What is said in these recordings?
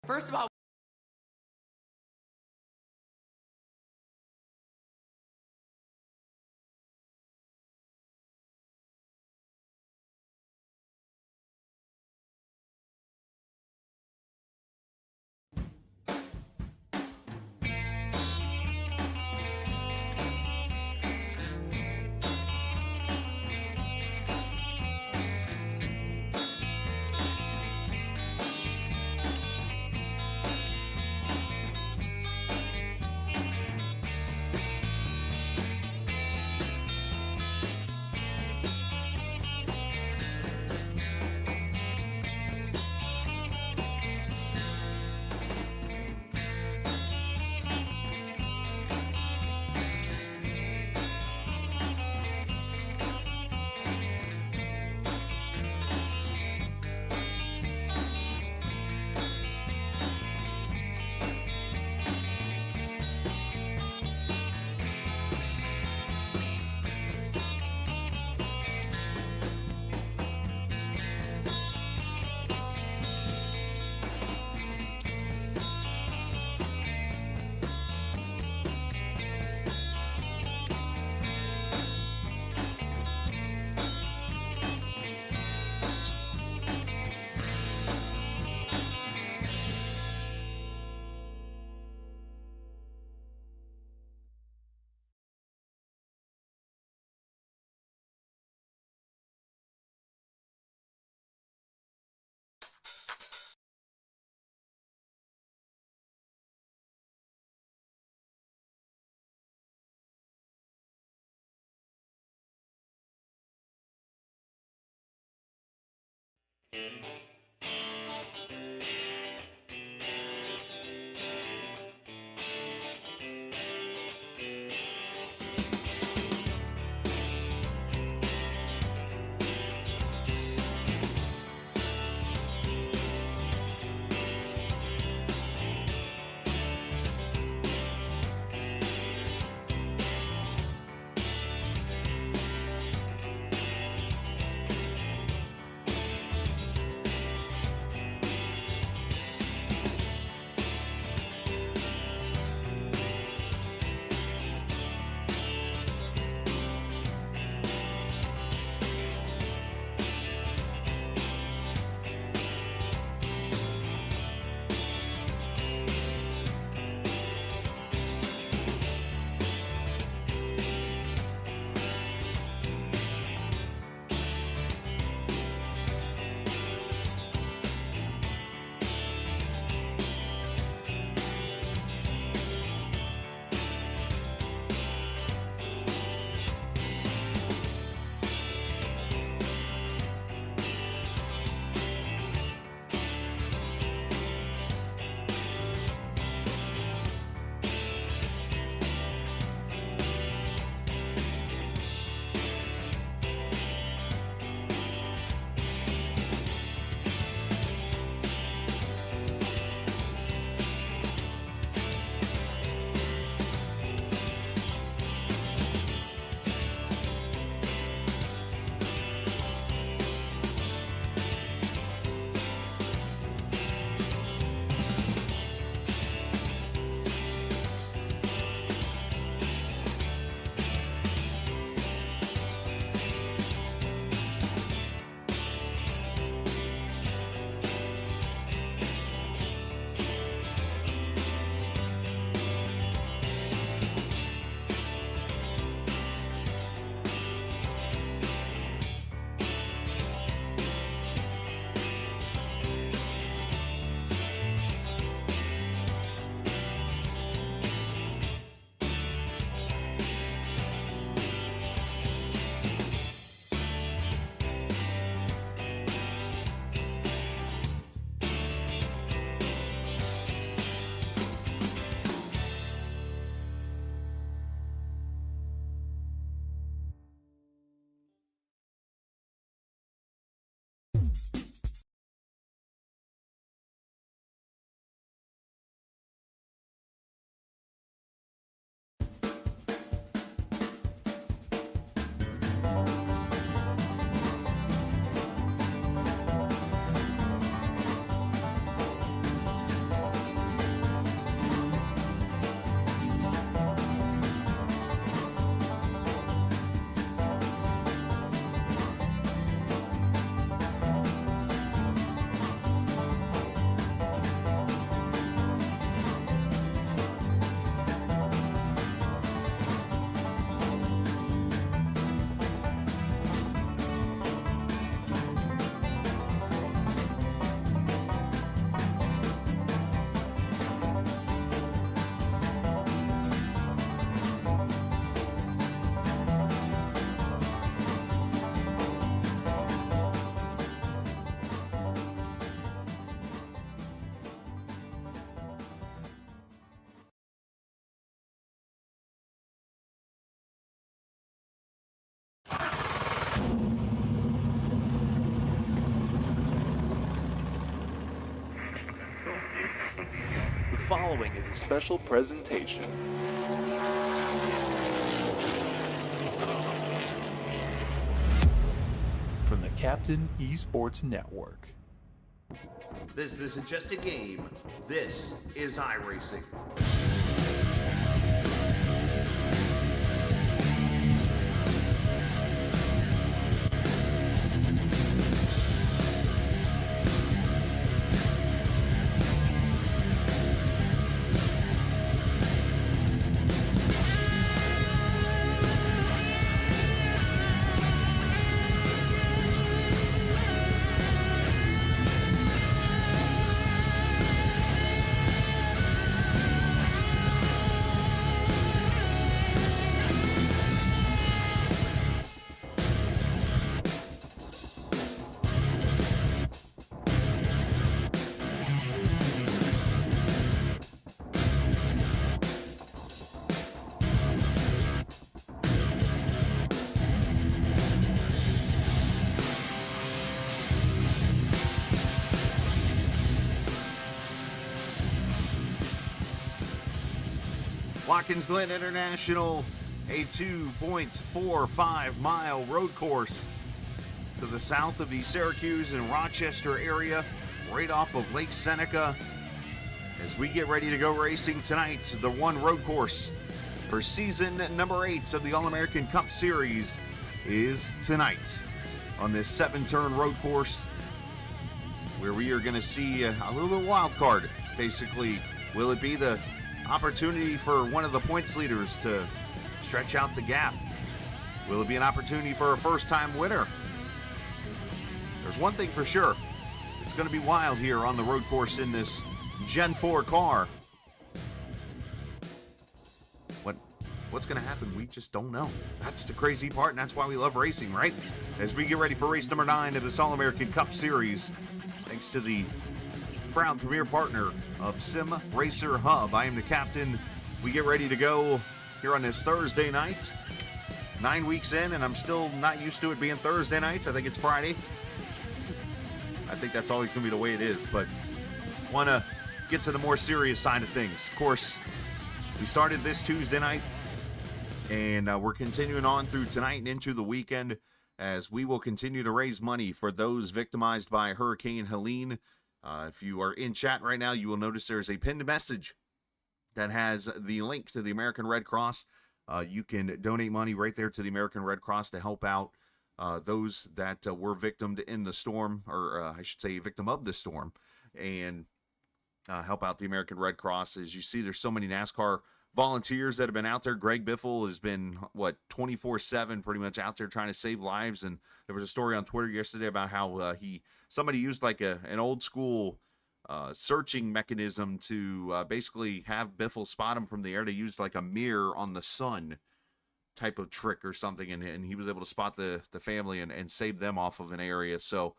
First of all, special presentation. From the Captain eSports Network. This isn't just a game. This is iRacing. Watkins Glen International, a 2.45-mile road course to the south of the Syracuse and Rochester area, right off of Lake Seneca. As we get ready to go racing tonight, the one road course for season number 8 of the All-American Cup Series is tonight on this 7-turn road course, where we are going to see a little wild card. Basically, will it be the opportunity for one of the points leaders to stretch out the gap? Will it be an opportunity for a first-time winner? There's one thing for sure. It's going to be wild here on the road course in this Gen 4 car. What's going to happen? We just don't know. That's the crazy part, and that's why we love racing, right? As we get ready for race number 9 of this All-American Cup Series, thanks to the proud premier partner of Sim Racer Hub. I am the captain. We get ready to go here on this Thursday night. 9 weeks in, and I'm still not used to it being Thursday nights. I think it's Friday. I think that's always going to be the way it is, but want to get to the more serious side of things. Of course, we started this Tuesday night, and we're continuing on through tonight and into the weekend as we will continue to raise money for those victimized by Hurricane Helene. If you are in chat right now, you will notice there's a pinned message that has the link to the American Red Cross. You can donate money right there to the American Red Cross to help out those that were victimed in the storm, or I should say victim of the storm, and help out the American Red Cross. As you see, there's so many NASCAR volunteers that have been out there. Greg Biffle has been, 24/7 pretty much out there trying to save lives. And there was a story on Twitter yesterday about how somebody used like an old school searching mechanism to basically have Biffle spot him from the air. They used like a mirror on the sun type of trick or something, and he was able to spot the family and save them off of an area. So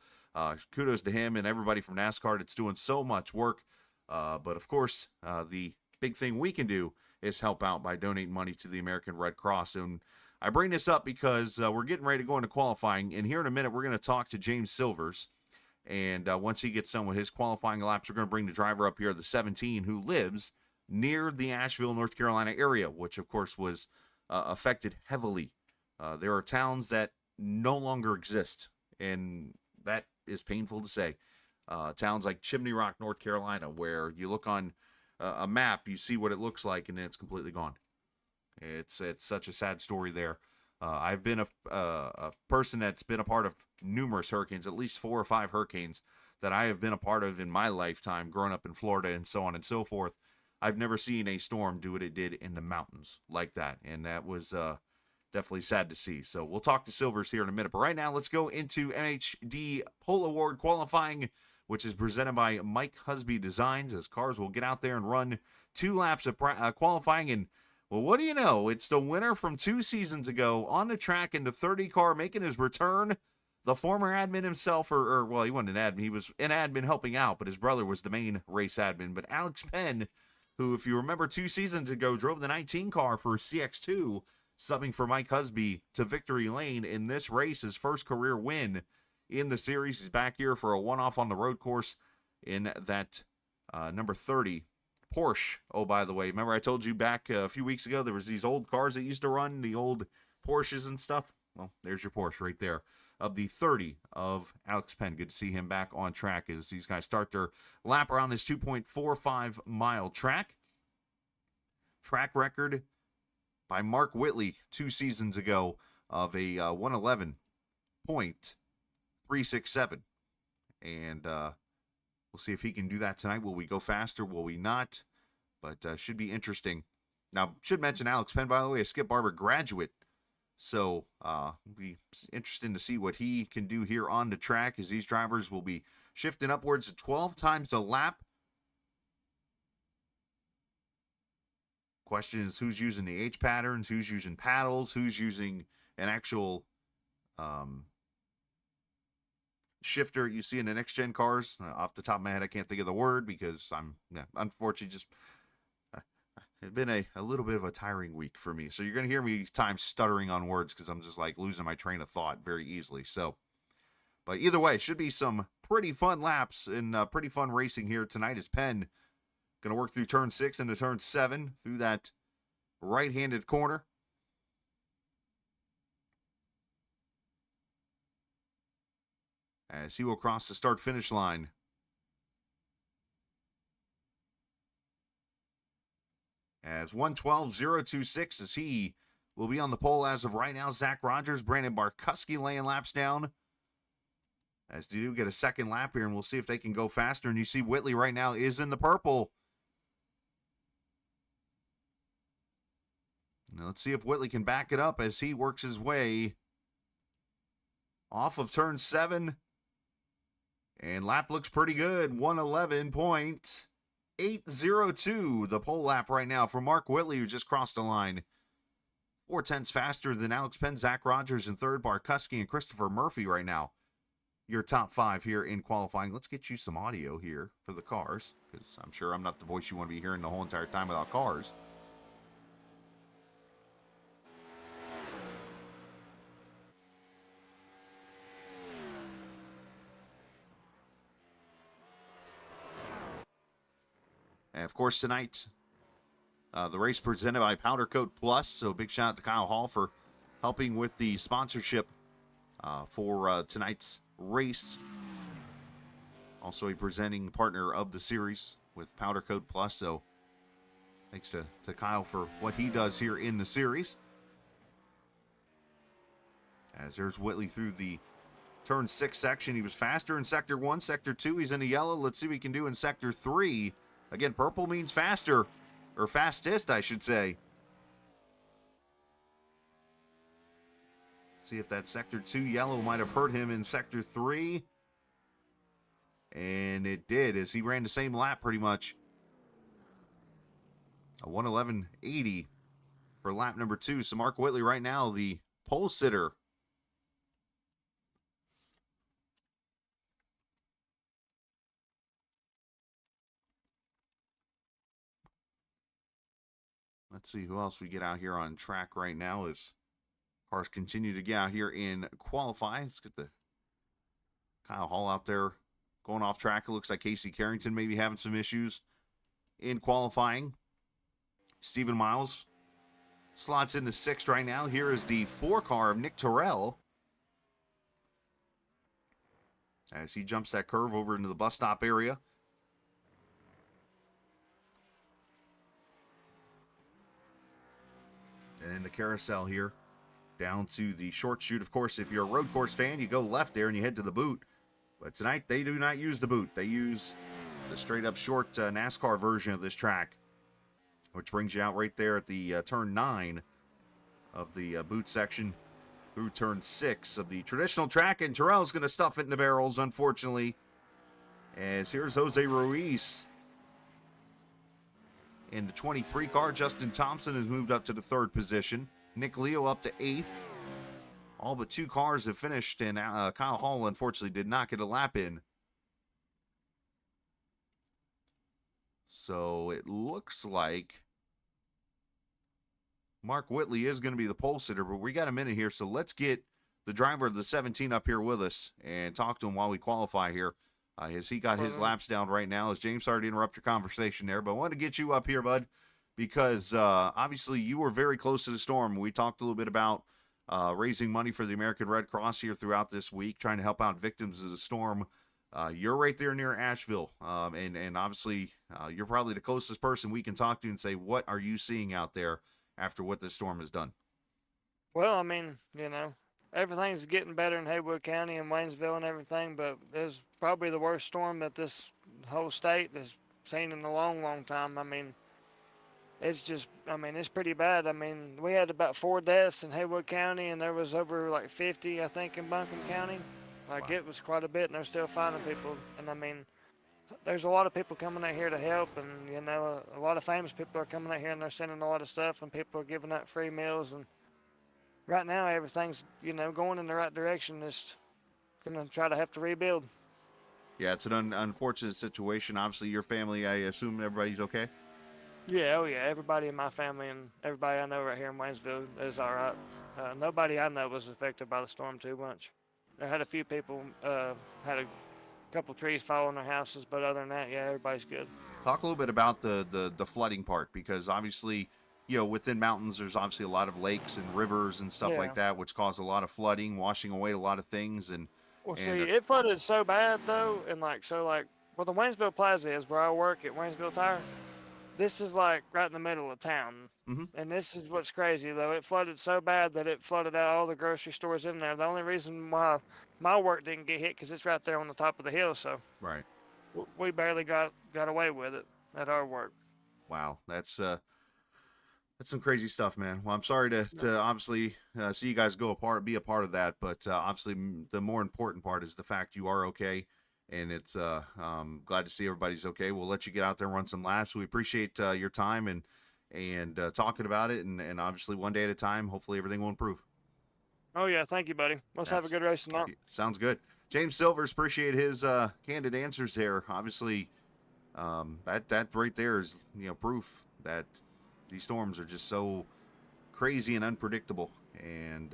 kudos to him and everybody from NASCAR that's doing so much work. But of course, the big thing we can do is help out by donating money to the American Red Cross. And I bring this up because we're getting ready to go into qualifying, and here in a minute we're going to talk to James Silvers. And once he gets done with his qualifying laps, we're going to bring the driver up here, the 17, who lives near the Asheville, North Carolina area, which of course was affected heavily. There are towns that no longer exist, and that is painful to say. Towns like Chimney Rock, North Carolina, where you look on a map, you see what it looks like, and then it's completely gone. It's such a sad story there. I've been a person that's been a part of numerous hurricanes, at least 4 or 5 hurricanes that I have been a part of in my lifetime, growing up in Florida and so on and so forth. I've never seen a storm do what it did in the mountains like that, and that was definitely sad to see. So we'll talk to Silvers here in a minute, but right now let's go into MHD Pole Award qualifying, which is presented by Mike Husby Designs, as cars will get out there and run 2 laps of qualifying. And, well, what do you know? It's the winner from 2 seasons ago on the track in the 30 car, making his return. The former admin himself, well, he wasn't an admin. He was an admin helping out, but his brother was the main race admin. But Alex Penn, who, if you remember 2 seasons ago, drove the 19 car for CX2, subbing for Mike Husby to victory lane in this race, his first career win in the series. He's back here for a one-off on the road course in that number 30 Porsche. Oh, by the way, remember I told you back a few weeks ago there was these old cars that used to run, the old Porsches and stuff? Well, there's your Porsche right there. Of the 30 of Alex Penn. Good to see him back on track as these guys start their lap around this 2.45-mile track. Track record by Mark Whitley 2 seasons ago of a 111.367. And we'll see if he can do that tonight. Will we go faster? Will we not? But should be interesting. Now, should mention Alex Penn, by the way, a Skip Barber graduate. So it'll be interesting to see what he can do here on the track as these drivers will be shifting upwards to 12 times a lap. Question is who's using the H patterns, who's using paddles, who's using an actual shifter you see in the next gen cars. Off the top of my head, I can't think of the word because I'm unfortunately just it's been a little bit of a tiring week for me. So you're going to hear me times stuttering on words because I'm just like losing my train of thought very easily. So, but either way, should be some pretty fun laps and pretty fun racing here tonight as Penn going to work through turn 6 into turn 7 through that right-handed corner. As he will cross the start-finish line. As 1:12.026 as he will be on the pole as of right now. Zach Rogers, Brandon Barkuski laying laps down. As they do get a second lap here, and we'll see if they can go faster. And you see Whitley right now is in the purple. Now let's see if Whitley can back it up as he works his way off of turn 7. And lap looks pretty good. 1:11.802, the pole lap right now for Mark Whitley, who just crossed the line. 4/10 faster than Alex Penn, Zach Rogers in third, Barkuski and Christopher Murphy right now. Your top 5 here in qualifying. Let's get you some audio here for the cars, because I'm sure I'm not the voice you want to be hearing the whole entire time without cars. And, of course, tonight, the race presented by Powder Coat Plus. So big shout out to Kyle Hall for helping with the sponsorship for tonight's race. Also a presenting partner of the series with Powder Coat Plus. So thanks to Kyle for what he does here in the series. As there's Whitley through the turn 6 section. He was faster in Sector 1. Sector 2, he's in the yellow. Let's see what he can do in Sector 3. Again, purple means faster, or fastest, I should say. See if that Sector 2 yellow might have hurt him in Sector 3. And it did, as he ran the same lap pretty much. A 1:11.80 for lap number 2. So Mark Whitley right now, the pole sitter. Let's see who else we get out here on track right now as cars continue to get out here in qualifying. Let's get the Kyle Hall out there going off track. It looks like Casey Carrington may be having some issues in qualifying. Stephen Miles slots into 6th right now. Here is the 4 car of Nick Terrell as he jumps that curve over into the bus stop area. And the carousel here down to the short chute. Of course, if you're a road course fan, you go left there and you head to the boot. But tonight, they do not use the boot. They use the straight-up short NASCAR version of this track, which brings you out right there at the turn 9 of the boot section through turn 6 of the traditional track. And Terrell's going to stuff it in the barrels, unfortunately. As here's Jose Ruiz. In the 23 car, Justin Thompson has moved up to the 3rd position. Nick Leo up to 8th. All but 2 cars have finished, and Kyle Hall, unfortunately, did not get a lap in. So it looks like Mark Whitley is going to be the pole sitter, but we got a minute here, so let's get the driver of the 17 up here with us and talk to him while we qualify here. as he got his laps down right now. As James, sorry to interrupt your conversation there, but I wanted to get you up here, bud, because obviously you were very close to the storm. We talked a little bit about raising money for the American Red Cross here throughout this week, trying to help out victims of the storm. You're right there near Asheville, and obviously you're probably the closest person we can talk to and say, what are you seeing out there after what this storm has done? Well, I mean, everything's getting better in Haywood County and Waynesville and everything, but it's probably the worst storm that this whole state has seen in a long, long time. I mean, it's pretty bad. I mean, we had about 4 deaths in Haywood County, and there was over like 50, I think, in Buncombe County. Like, Wow. it was quite a bit, and they're still finding people. And I mean, there's a lot of people coming out here to help, and a lot of famous people are coming out here, and they're sending a lot of stuff, and people are giving out free meals. And right now, everything's going in the right direction. It's gonna try to have to rebuild. Yeah, it's an unfortunate situation. Obviously, your family, I assume everybody's okay? Yeah, oh yeah, everybody in my family and everybody I know right here in Waynesville is all right. Nobody I know was affected by the storm too much. There had a few people had a couple trees fall on their houses, but other than that, yeah, everybody's good. Talk a little bit about the flooding part, because obviously, within mountains, there's obviously a lot of lakes and rivers and stuff Yeah. like that, which cause a lot of flooding, washing away a lot of things. Well, And see, it flooded so bad though, and where the Waynesville Plaza is, where I work at Waynesville Tire, this is like right in the middle of town. Mhm. And this is what's crazy though. It flooded so bad that it flooded out all the grocery stores in there. The only reason why my work didn't get hit because it's right there on the top of the hill, so Right. we barely got away with it at our work. Wow, that's some crazy stuff, man. Well, I'm sorry to obviously see you guys be a part of that, but obviously the more important part is the fact you are okay, and it's glad to see everybody's okay. We'll let you get out there and run some laps. We appreciate your time and talking about it, and obviously one day at a time. Hopefully everything will improve. Oh yeah, thank you, buddy. Let's have a good race tonight. Sounds good. James Silvers, appreciate his candid answers there. Obviously, that right there is proof that these storms are just so crazy and unpredictable. And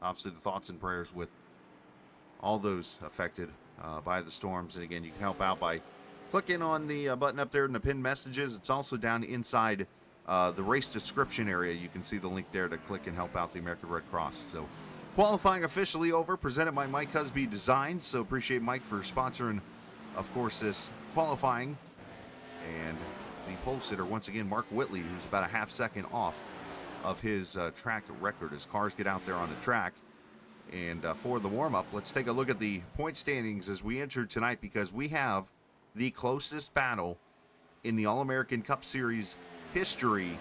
obviously the thoughts and prayers with all those affected by the storms. And again, you can help out by clicking on the button up there in the pinned messages. It's also down inside the race description area. You can see the link there to click and help out the American Red Cross. So qualifying officially over, presented by Mike Husby Designs. So appreciate Mike for sponsoring, of course, this qualifying. And the pole sitter, once again, Mark Whitley, who's about a half second off of his track record as cars get out there on the track. And for the warm-up, let's take a look at the point standings as we enter tonight, because we have the closest battle in the All-American Cup Series history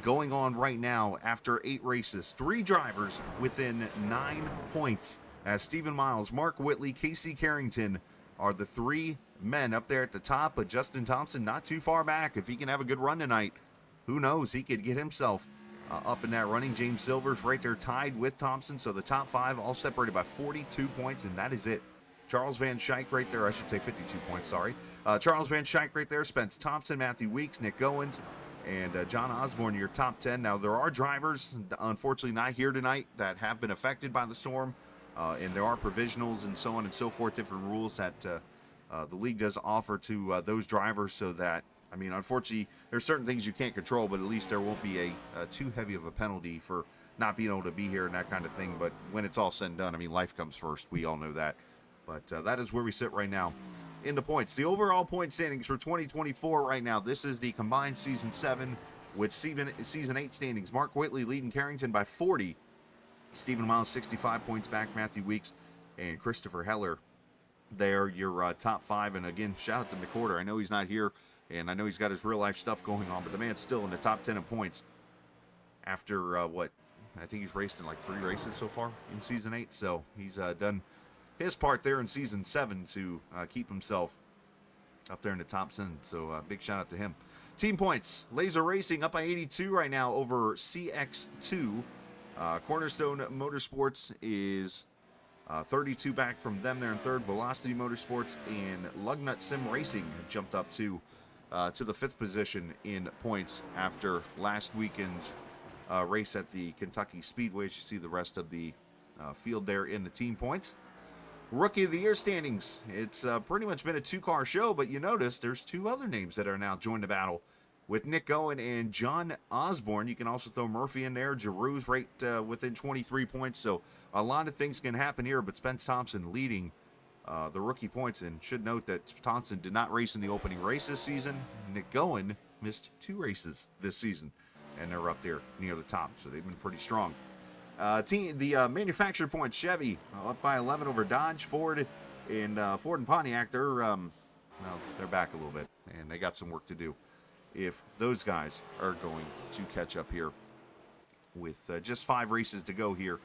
going on right now after 8 races. 3 drivers within 9 points, as Stephen Miles, Mark Whitley, Casey Carrington are the 3 men up there at the top, but Justin Thompson not too far back. If he can have a good run tonight, who knows, he could get himself up in that running. James Silvers right there tied with Thompson, so the top 5 all separated by 42 points, and that is it. Charles Van Schaik right there, I should say 52 points, sorry. Charles Van Schaik right there, Spence Thompson, Matthew Weeks, Nick Goins, and John Osborne, your top 10. Now, there are drivers, unfortunately not here tonight, that have been affected by the storm, and there are provisionals and so on and so forth, different rules that the league does offer to those drivers, so that, I mean, unfortunately, there's certain things you can't control, but at least there won't be a too heavy of a penalty for not being able to be here and that kind of thing. But when it's all said and done, I mean, life comes first. We all know that. But that is where we sit right now in the points. The overall point standings for 2024 right now, this is the combined Season 7 with Season 8 standings. Mark Whitley leading Carrington by 40. Stephen Miles 65 points back. Matthew Weeks and Christopher Heller, they're your top 5. And again, shout out to McCorder. I know he's not here, and I know he's got his real life stuff going on, but the man's still in the top 10 in points after what I think he's raced in like 3 races so far in Season 8. So he's done his part there in Season 7 to keep himself up there in the top 10. So big shout out to him. Team points. Laser Racing up by 82 right now over CX2. Cornerstone Motorsports is 32 back from them there in third. Velocity Motorsports and Lugnut Sim Racing jumped up to the 5th position in points after last weekend's race at the Kentucky Speedway. As you see the rest of the field there in the team points. Rookie of the Year standings. It's pretty much been a two-car show, but you notice there's two other names that are now joined the battle with Nick Owen and John Osborne. You can also throw Murphy in there. Giroux's right within 23 points, so a lot of things can happen here, but Spence Thompson leading the rookie points, and should note that Thompson did not race in the opening race this season. Nick Owen missed 2 races this season, and they're up there near the top, so they've been pretty strong. The manufacturer points, Chevy up by 11 over Dodge, Ford and Pontiac. They're back a little bit, and they got some work to do if those guys are going to catch up here with just 5 races to go here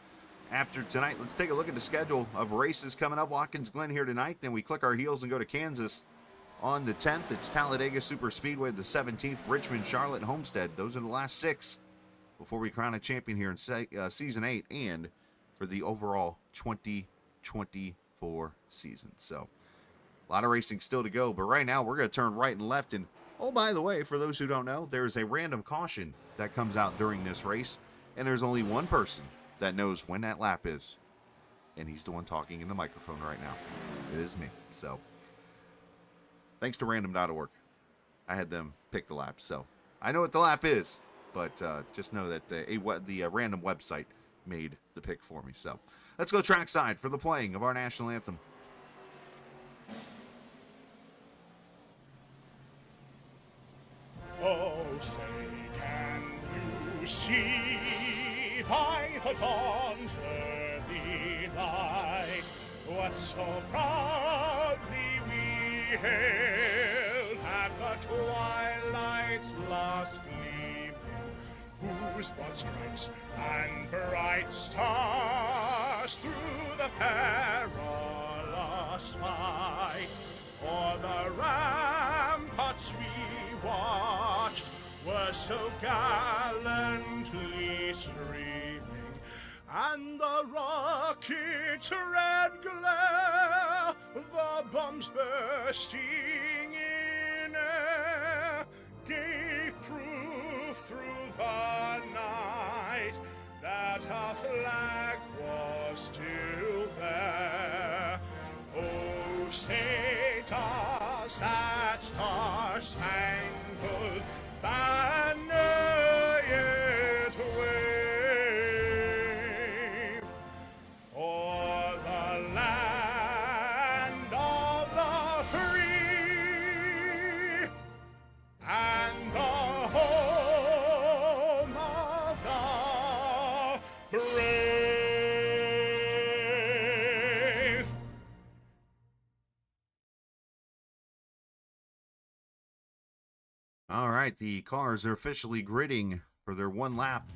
after tonight. Let's take a look at the schedule of races coming up. Watkins Glen here tonight. Then we click our heels and go to Kansas on the 10th. It's Talladega Super Speedway the 17th. Richmond, Charlotte, Homestead. Those are the last 6 before we crown a champion here in Season 8 and for the overall 2024 season. So a lot of racing still to go, but right now we're going to turn right and left. And oh, by the way, for those who don't know, there's a random caution that comes out during this race, and there's only one person that knows when that lap is, and he's the one talking in the microphone right now. It is me. So thanks to random.org, I had them pick the lap, so I know what the lap is, but just know that the random website made the pick for me. So let's go trackside for the playing of our national anthem. Oh, say, can you see by the dawn's early light what so proudly we hailed at the twilight's last gleaming, whose broad stripes and bright stars through the perilous fight o'er the ramparts we watched were so gallantly streaming, and the rocket's red glare, the bombs bursting in air, gave proof through the night that our flag was still there. Oh, say does that star-spangled banner yet wave o'er the land of the free and the home of the brave? All right, the cars are officially gridding for their one lap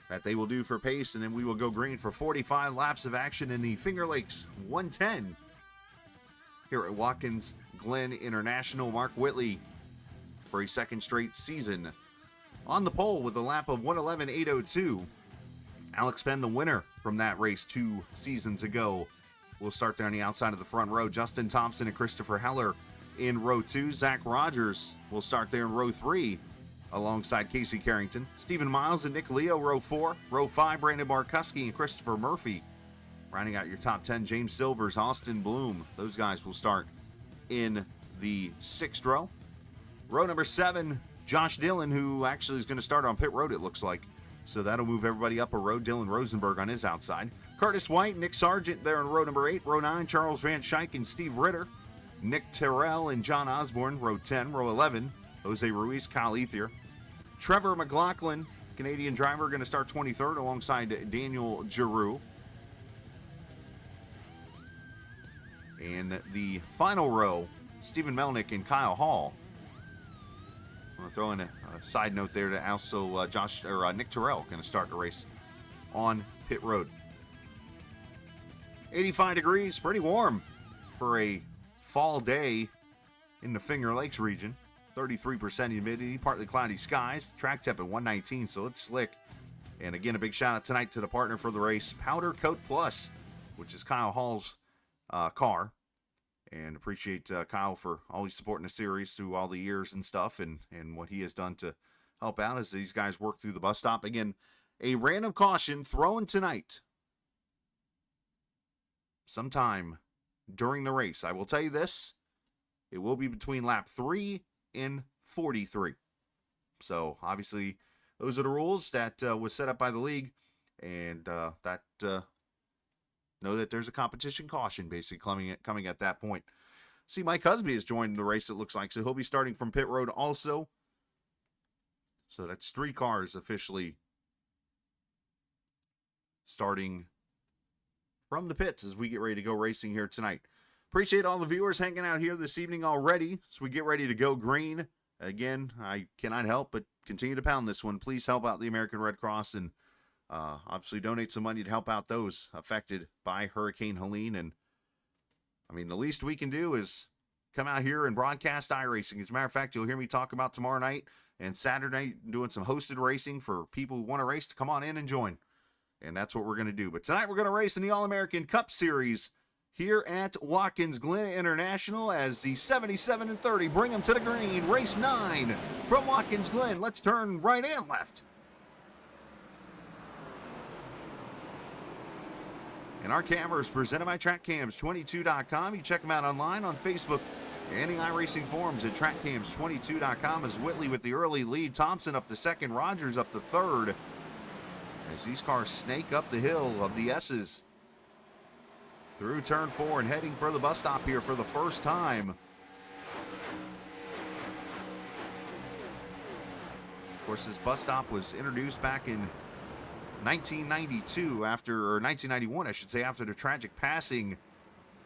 that they will do for pace, and then we will go green for 45 laps of action in the Finger Lakes 110 here at Watkins Glen International. Mark Whitley for a second straight season on the pole with a lap of 1:11.802. Alex Penn, the winner from that race 2 seasons ago, will start there on the outside of the front row. Justin Thompson and Christopher Heller in row 2. Zach Rogers will start there in row 3 alongside Casey Carrington. Stephen Miles and Nick Leo, row 4. Row 5, Brandon Markuski and Christopher Murphy. Rounding out your top 10, James Silvers, Austin Bloom. Those guys will start in the 6th row. Row number 7, Josh Dillon, who actually is going to start on pit road, it looks like. So that'll move everybody up a row. Dylan Rosenberg on his outside. Curtis White, Nick Sargent there in row number 8. Row 9, Charles Van Schaik and Steve Ritter. Nick Terrell and John Osborne, row 10. Row 11, Jose Ruiz, Kyle Ethier. Trevor McLaughlin, Canadian driver, going to start 23rd alongside Daniel Giroux. And the final row, Stephen Melnick and Kyle Hall. I'm going to throw in a side note there to also Nick Terrell going to start the race on pit road. 85 degrees, pretty warm for a fall day in the Finger Lakes region. 33% humidity, partly cloudy skies. Track temp at 119, so it's slick. And again, a big shout out tonight to the partner for the race, Powder Coat Plus, which is Kyle Hall's car. And appreciate Kyle for always supporting the series through all the years and stuff, and what he has done to help out as these guys work through the bus stop. Again, a random caution thrown tonight. sometime during the race. I will tell you this, it will be between lap 3 and 43. So, obviously, those are the rules that was set up by the league, and know that there's a competition caution basically coming at that point. See, Mike Husby has joined the race, it looks like, so he'll be starting from pit road also. So that's 3 cars officially starting from the pits as we get ready to go racing here tonight. Appreciate all the viewers hanging out here this evening already as we get ready to go green. Again, I cannot help but continue to pound this one. Please help out the American Red Cross and obviously donate some money to help out those affected by Hurricane Helene. And I mean, the least we can do is come out here and broadcast iRacing. As a matter of fact, you'll hear me talk about tomorrow night and Saturday doing some hosted racing for people who want to race to come on in and join. And that's what we're going to do. But tonight we're going to race in the All-American Cup Series here at Watkins Glen International as the 77 and 30 bring them to the green. Race 9 from Watkins Glen. Let's turn right and left. And our camera is presented by TrackCams22.com. You check them out online on Facebook and the iRacing forums at TrackCams22.com. As Whitley with the early lead. Thompson up the second. Rogers up the third. As these cars snake up the hill of the S's through turn 4 and heading for the bus stop here for the first time. Of course, this bus stop was introduced back in 1991, I should say, after the tragic passing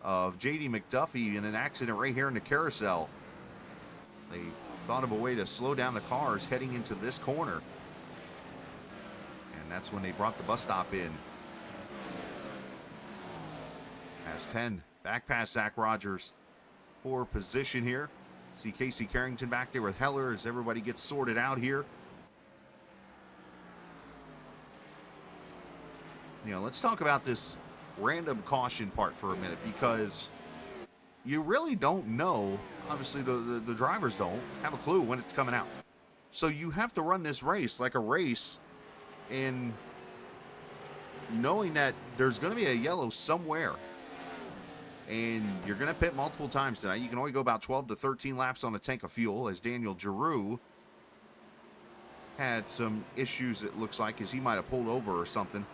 of J.D. McDuffie in an accident right here in the carousel. They thought of a way to slow down the cars heading into this corner. And that's when they brought the bus stop in. As Penn back past Zach Rogers for position here. See Casey Carrington back there with Heller as everybody gets sorted out here. You know, let's talk about this random caution part for a minute, because you really don't know. Obviously, the drivers don't have a clue when it's coming out. So you have to run this race like a race, and knowing that there's going to be a yellow somewhere, and you're going to pit multiple times tonight. You can only go about 12 to 13 laps on a tank of fuel, as Daniel Giroux had some issues, it looks like, as he might have pulled over or something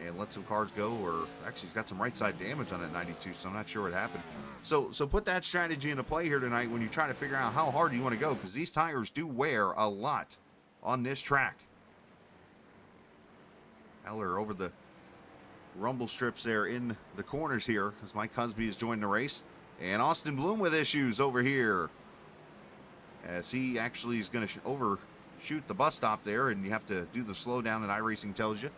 and let some cars go, or actually he's got some right side damage on that 92, so I'm not sure what happened. So put that strategy into play here tonight when you try to figure out how hard you want to go, because these tires do wear a lot on this track. Heller over the rumble strips there in the corners here as Mike Husby has joined the race. And Austin Bloom with issues over here, as he actually is going to overshoot the bus stop there, and you have to do the slowdown that iRacing tells you.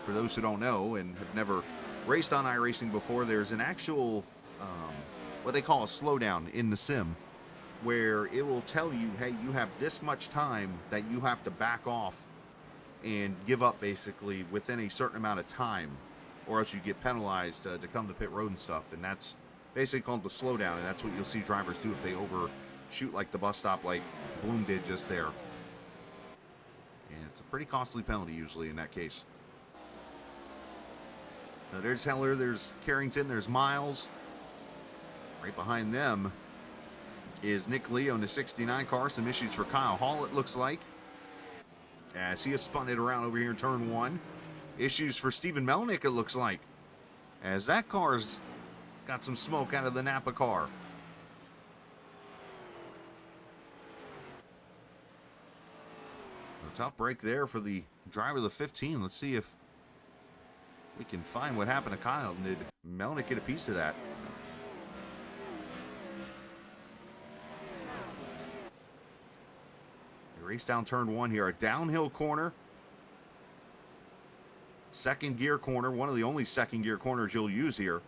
For those who don't know and have never raced on iRacing before, there's an actual, what they call a slowdown in the sim, where it will tell you, hey, you have this much time that you have to back off and give up basically within a certain amount of time, or else you get penalized to come to pit road and stuff. And that's basically called the slowdown, and that's what you'll see drivers do if they overshoot like the bus stop like Bloom did just there. And it's a pretty costly penalty usually in that case. Now there's Heller, there's Carrington, there's Miles. Right behind them is Nick Leo in the 69 car. Some issues for Kyle Hall, it looks like, as he has spun it around over here in turn 1. Issues for Stephen Melnick, it looks like, as that car's got some smoke out of the Napa car. A tough break there for the driver of the 15. Let's see if we can find what happened to Kyle. Did Melnick get a piece of that? They race down turn 1 here. A downhill corner. Second gear corner. One of the only second gear corners you'll use here.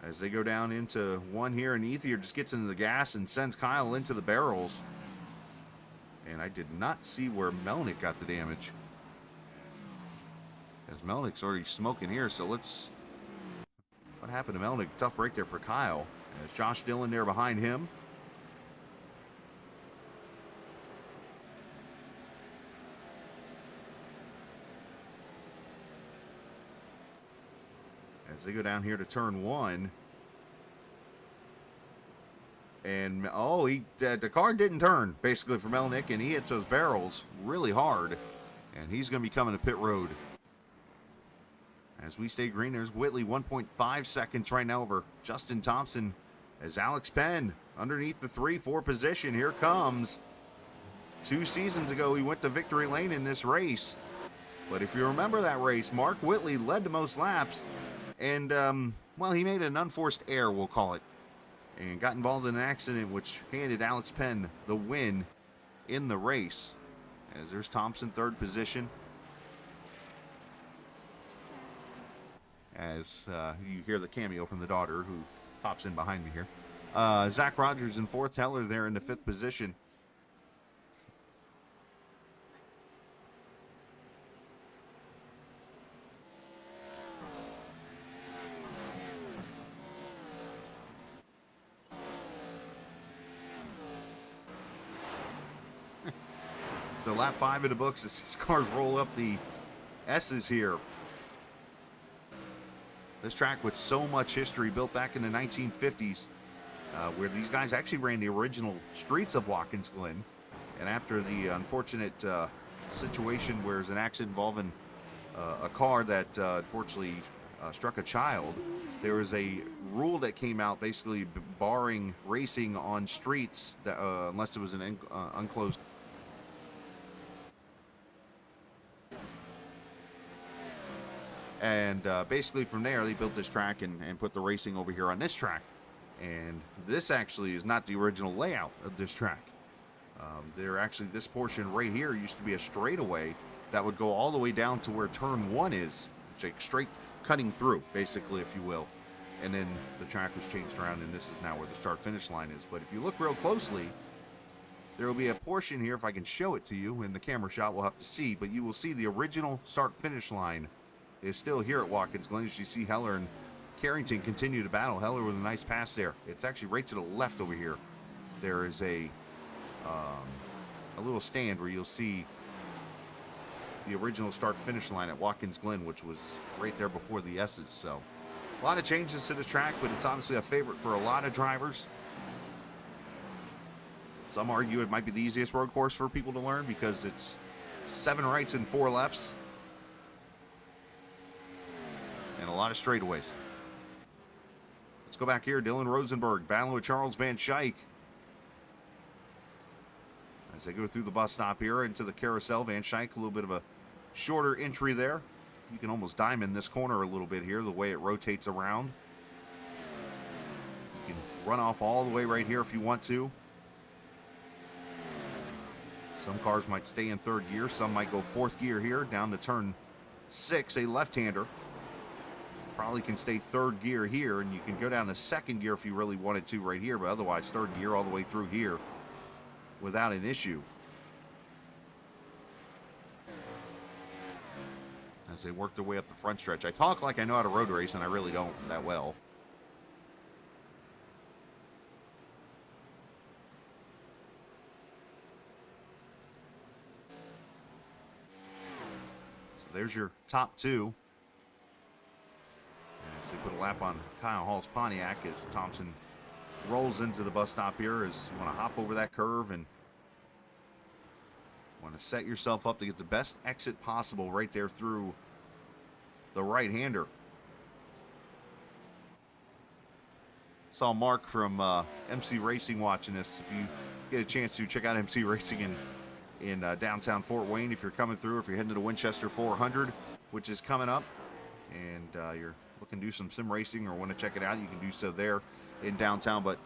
As they go down into 1 here, and Ethier just gets into the gas and sends Kyle into the barrels. And I did not see where Melnick got the damage, as Melnick's already smoking here. So let's, what happened to Melnick? Tough break there for Kyle, as Josh Dillon there behind him. they go down here to turn 1. And, oh, the car didn't turn, basically, for Melnick, and he hits those barrels really hard. And he's going to be coming to pit road. As we stay green, there's Whitley, 1.5 seconds right now over Justin Thompson. As Alex Penn, underneath the 3-4 position, here comes. 2 seasons ago, he went to victory lane in this race. But if you remember that race, Mark Whitley led the most laps. And, well, he made an unforced error, we'll call it. And got involved in an accident which handed Alex Penn the win in the race. As there's Thompson, 3rd position. As you hear the cameo from the daughter who pops in behind me here. Zach Rogers in 4th, Heller there in the 5th position. So lap 5 of the books as these cars roll up the S's here. This track with so much history, built back in the 1950s, where these guys actually ran the original streets of Watkins Glen. And after the unfortunate situation where there's an accident involving a car that unfortunately struck a child, there was a rule that came out basically barring racing on streets that, unless it was an unclosed. And basically from there, they built this track and put the racing over here on this track. And this actually is not the original layout of this track. This portion right here used to be a straightaway that would go all the way down to where turn 1 is, like straight cutting through, basically, if you will. And then the track was changed around, and this is now where the start-finish line is. But if you look real closely, there will be a portion here, if I can show it to you, in the camera shot we'll have to see, but you will see the original start-finish line is still here at Watkins Glen. As you see Heller and Carrington continue to battle. Heller with a nice pass there. It's actually right to the left over here. There is a little stand where you'll see the original start-finish line at Watkins Glen, which was right there before the S's. So a lot of changes to this track, but it's obviously a favorite for a lot of drivers. Some argue it might be the easiest road course for people to learn because it's 7 rights and 4 lefts. And a lot of straightaways. Let's go back here. Dylan Rosenberg battling with Charles Van Schaik. As they go through the bus stop here into the carousel, Van Schaik, a little bit of a shorter entry there. You can almost diamond this corner a little bit here, the way it rotates around. You can run off all the way right here if you want to. Some cars might stay in 3rd gear. Some might go 4th gear here down to turn 6, a left-hander. Probably can stay 3rd gear here, and you can go down to 2nd gear if you really wanted to right here, but otherwise 3rd gear all the way through here without an issue. As they work their way up the front stretch. I talk like I know how to road race, and I really don't that well. So there's your top 2. As they put a lap on Kyle Hall's Pontiac as Thompson rolls into the bus stop here. As you want to hop over that curve and want to set yourself up to get the best exit possible right there through the right-hander. Saw Mark from MC Racing watching this. If you get a chance to check out MC Racing in downtown Fort Wayne, if you're coming through, if you're heading to the Winchester 400, which is coming up, and you're looking to do some sim racing or want to check it out, you can do so there in downtown. But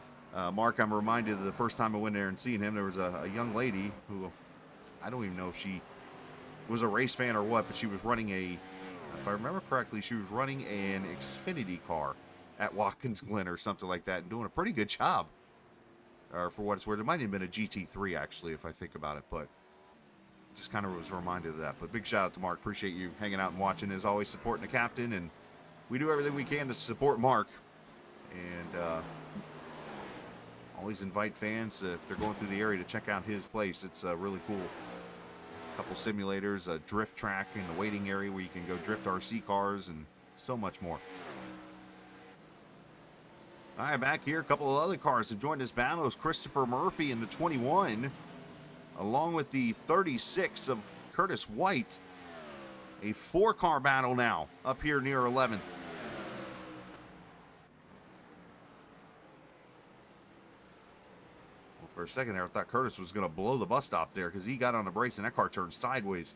Mark, I'm reminded of the first time I went there and seen him, there was a young lady who, I don't even know if she was a race fan or what, but she was running if I remember correctly, she was running an Xfinity car at Watkins Glen or something like that, and doing a pretty good job. Or for what it's worth, it might have been a GT3 actually, if I think about it, but just kind of was reminded of that. But big shout out to Mark. Appreciate you hanging out and watching, as always, supporting the captain, and we do everything we can to support Mark. And always invite fans, if they're going through the area, to check out his place. It's really cool. A couple simulators, a drift track in the waiting area where you can go drift RC cars, and so much more. All right, back here, a couple of other cars have joined this battle. It's Christopher Murphy in the 21, along with the 36 of Curtis White. A 4-car battle now up here near 11th. Well, for a second there, I thought Curtis was going to blow the bus stop there because he got on the brakes and that car turned sideways.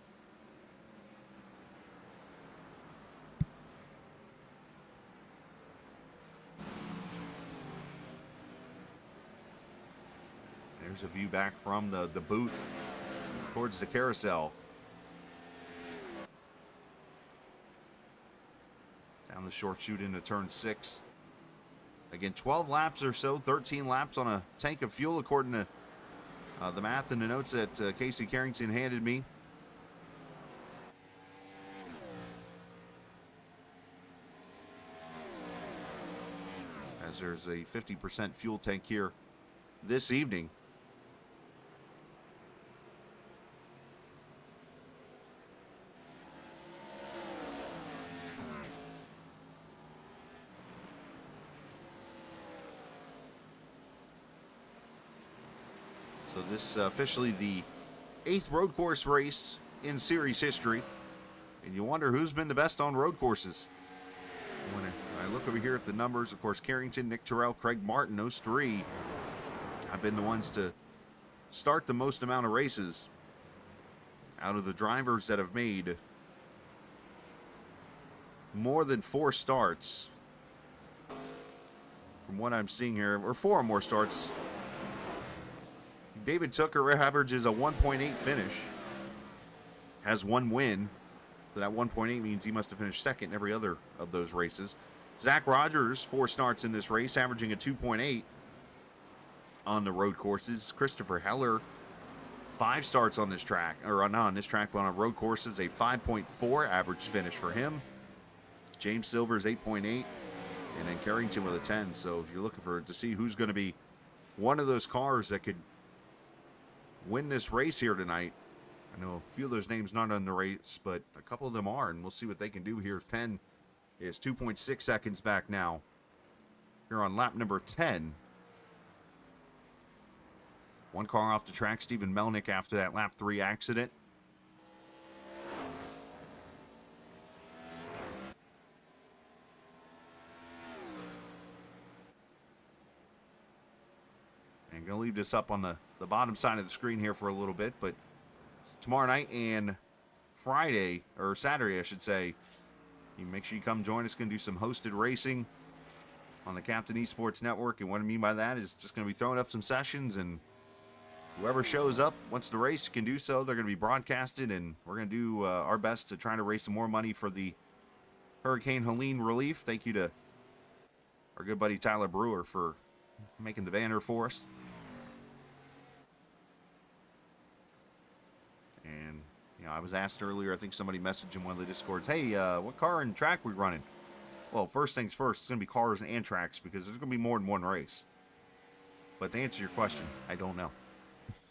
There's a view back from the boot towards the carousel. Down the short chute into turn 6. Again, 12 laps or so, 13 laps on a tank of fuel according to the math and the notes that Casey Carrington handed me. As there's a 50% fuel tank here this evening. So this officially the 8th road course race in series history. And you wonder who's been the best on road courses. When I look over here at the numbers, of course, Carrington, Nick Terrell, Craig Martin, those 3 have been the ones to start the most amount of races out of the drivers that have made more than 4 starts. From what I'm seeing here, or 4 or more starts. David Tucker averages a 1.8 finish, has 1 win. So that 1.8 means he must have finished second in every other of those races. Zach Rogers, 4 starts in this race, averaging a 2.8 on the road courses. Christopher Heller, 5 starts on this track, or not on this track, but on road courses, a 5.4 average finish for him. James Silver's 8.8, and then Carrington with a 10. So if you're looking to see who's going to be one of those cars that could win this race here tonight, I know a few of those names not on the race, but a couple of them are, and we'll see what they can do here. Penn is 2.6 seconds back now. Here on lap number 10. 1 car off the track, Stephen Melnick, after that lap 3 accident. And going to leave this up on the bottom side of the screen here for a little bit, but tomorrow night and Friday, or Saturday, I should say, you make sure you come join us. Going to do some hosted racing on the Captain eSports Network, and what I mean by that is just going to be throwing up some sessions, and whoever shows up wants to race can do so. They're going to be broadcasted, and we're going to do our best to try to raise some more money for the Hurricane Helene relief. Thank you to our good buddy Tyler Brewer for making the banner for us. And, you know, I was asked earlier, I think somebody messaged in one of the Discords, hey, what car and track we running? Well, first things first, it's going to be cars and tracks because there's going to be more than one race. But to answer your question, I don't know.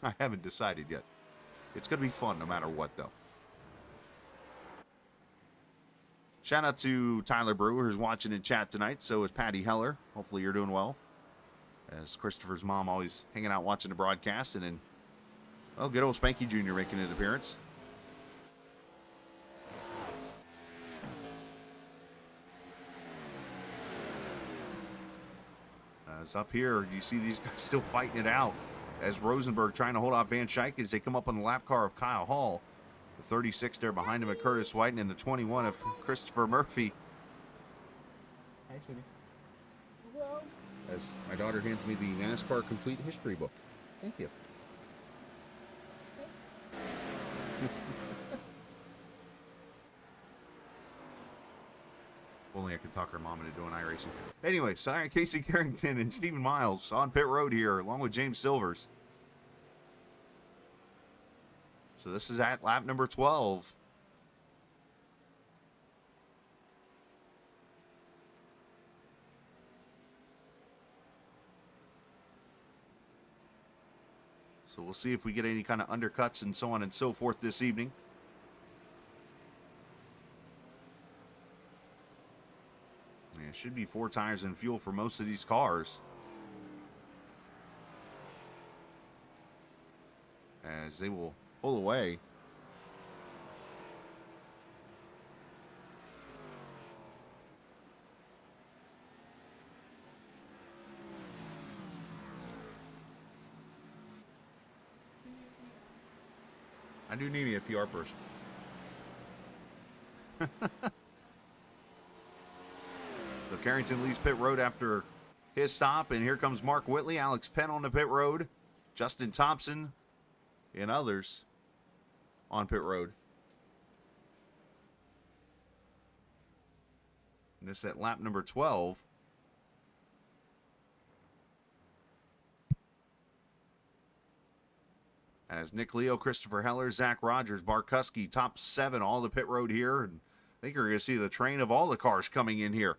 I haven't decided yet. It's going to be fun no matter what, though. Shout out to Tyler Brewer, who's watching in chat tonight. So is Patty Heller. Hopefully you're doing well. As Christopher's mom always hanging out watching the broadcast. And then, well, good old Spanky Jr. making an appearance. As up here, you see these guys still fighting it out. As Rosenberg trying to hold off Van Schaik as they come up on the lap car of Kyle Hall. The 36 there behind him at Curtis White, and the 21 of Christopher Murphy. Hi, sweetie. As my daughter hands me the NASCAR Complete History book. Thank you. If only I could talk her mom into doing iRacing. Anyway, sorry, Casey Carrington and Stephen Miles on pit road here, along with James Silvers. So this is at lap number 12. So we'll see if we get any kind of undercuts and so on and so forth this evening. Yeah, should be 4 tires and fuel for most of these cars. As they will pull away. I do need me a PR person. So Carrington leaves pit road after his stop, and here comes Mark Whitley, Alex Penn on the pit road, Justin Thompson, and others on pit road. And this at lap number 12. As Nick Leo, Christopher Heller, Zach Rogers, Bart Kuski, top 7, all the pit road here. And I think you're going to see the train of all the cars coming in here.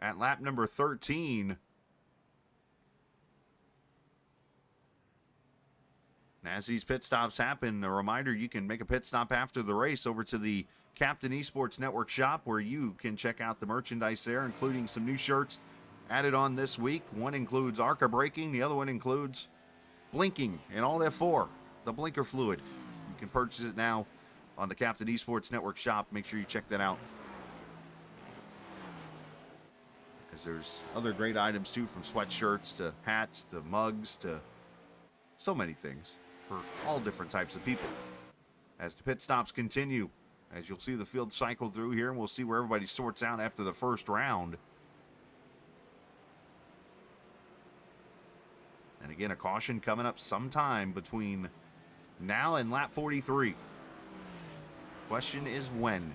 At lap number 13. And as these pit stops happen, a reminder, you can make a pit stop after the race over to the Captain eSports Network shop, where you can check out the merchandise there, including some new shirts added on this week. One includes ARCA braking, the other one includes blinking and all F4, the blinker fluid. You can purchase it now on the Captain eSports Network shop. Make sure you check that out, because there's other great items too, from sweatshirts to hats to mugs to so many things for all different types of people. As the pit stops continue, as you'll see the field cycle through here, and we'll see where everybody sorts out after the first round. And again, a caution coming up sometime between now and lap 43. Question is when.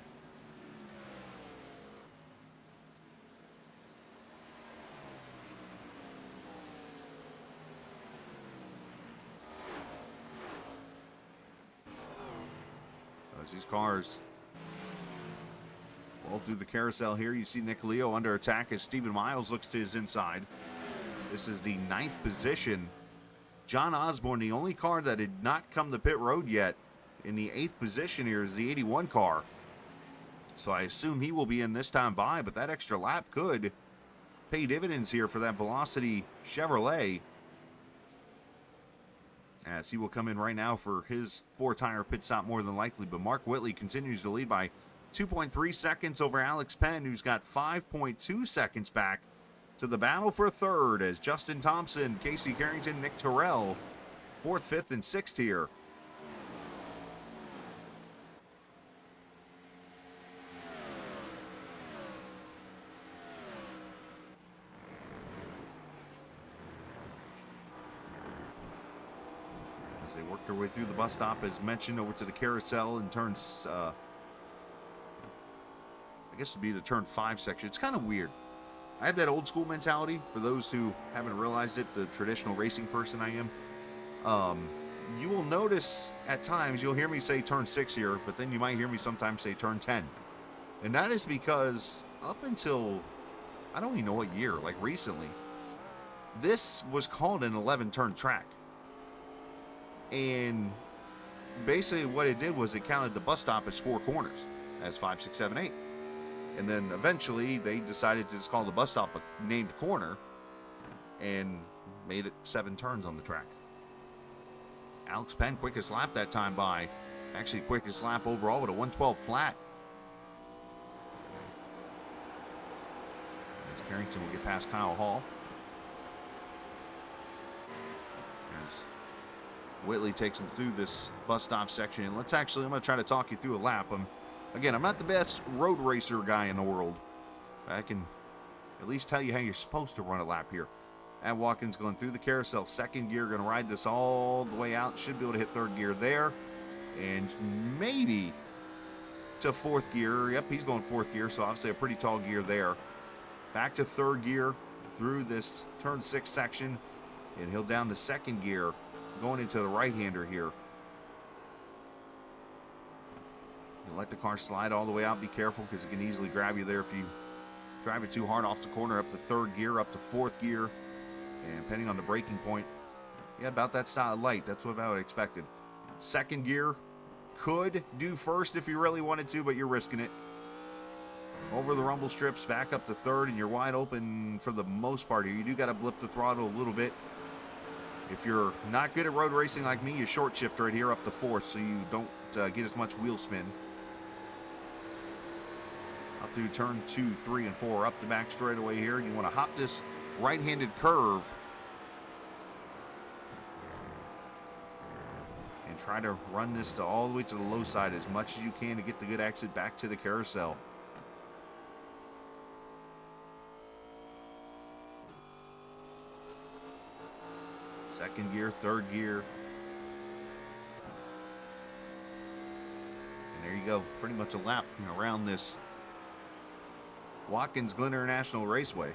As these cars roll through the carousel here, you see Nick Leo under attack as Stephen Miles looks to his inside. This is the 9th position. John Osborne, the only car that had not come to pit road yet, in the 8th position here is the 81 car. So I assume he will be in this time by, but that extra lap could pay dividends here for that Velocity Chevrolet, as he will come in right now for his 4-tire pit stop more than likely. But Mark Whitley continues to lead by 2.3 seconds over Alex Penn, who's got 5.2 seconds back to the battle for 3rd, as Justin Thompson, Casey Carrington, Nick Terrell, 4th, 5th, and 6th here. As they work their way through the bus stop, as mentioned, over to the carousel and turns, I guess it would be the turn 5 section. It's kind of weird. I have that old school mentality. For those who haven't realized it, the traditional racing person I am. You will notice at times you'll hear me say turn 6 here, but then you might hear me sometimes say turn 10. And that is because up until, I don't even know what year, like recently, this was called an 11-turn track. And basically what it did was it counted the bus stop as 4 corners, as 5, 6, 7, 8. And then eventually they decided to just call the bus stop a named corner and made it 7 turns on the track. Alex Penn, quickest lap that time by. Actually, quickest lap overall with a 1:12 flat. As Carrington will get past Kyle Hall. As Whitley takes him through this bus stop section. And I'm going to try to talk you through a lap. Again, I'm not the best road racer guy in the world. I can at least tell you how you're supposed to run a lap here. At Watkins, going through the carousel, 2nd gear, going to ride this all the way out. Should be able to hit 3rd gear there. And maybe to 4th gear. Yep, he's going 4th gear, so obviously a pretty tall gear there. Back to 3rd gear through this turn 6 section. And he'll down to 2nd gear, going into the right-hander here. You let the car slide all the way out. Be careful, because it can easily grab you there if you drive it too hard. Off the corner, up to 3rd gear, up to 4th gear. And depending on the braking point, yeah, about that style of light. That's what I would have expected. 2nd gear, could do 1st if you really wanted to, but you're risking it. over the rumble strips, back up to third, and you're wide open for the most part here. You do got to blip the throttle a little bit. If you're not good at road racing like me, you short shift right here up to fourth so you don't get as much wheel spin. Up through turn 2, 3, and 4, up the back straightaway here. You want to hop this right-handed curve and try to run this to all the way to the low side as much as you can to get the good exit back to the carousel. Second gear, third gear. And there you go. Pretty much a lap around this Watkins Glen International Raceway.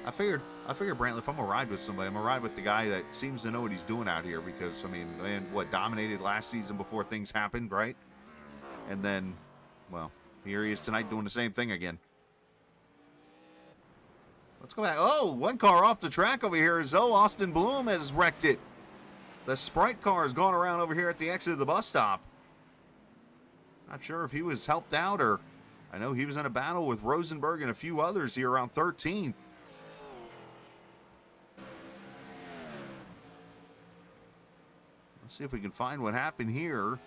I figured, Brantley, if I'm gonna ride with somebody, I'm gonna ride with the guy that seems to know what he's doing out here, because I mean, man, what dominated last season before things happened, right? And then, well, here he is tonight doing the same thing again. Let's go back. Oh, one car off the track over here. Zoe Austin Bloom has wrecked it. The Sprite car has gone around over here at the exit of the bus stop. Not sure if he was helped out, or I know he was in a battle with Rosenberg and a few others here around 13th. Let's see if we can find what happened here.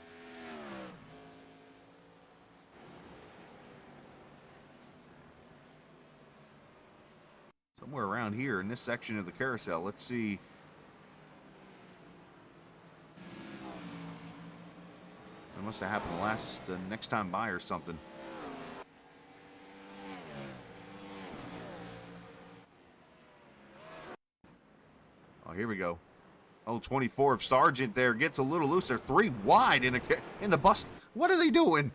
Somewhere around here in this section of the carousel. Let's see. It must have happened the next time by or something. Oh, here we go. Oh, 24 of Sargent there gets a little looser. 3 wide in the bus. What are they doing?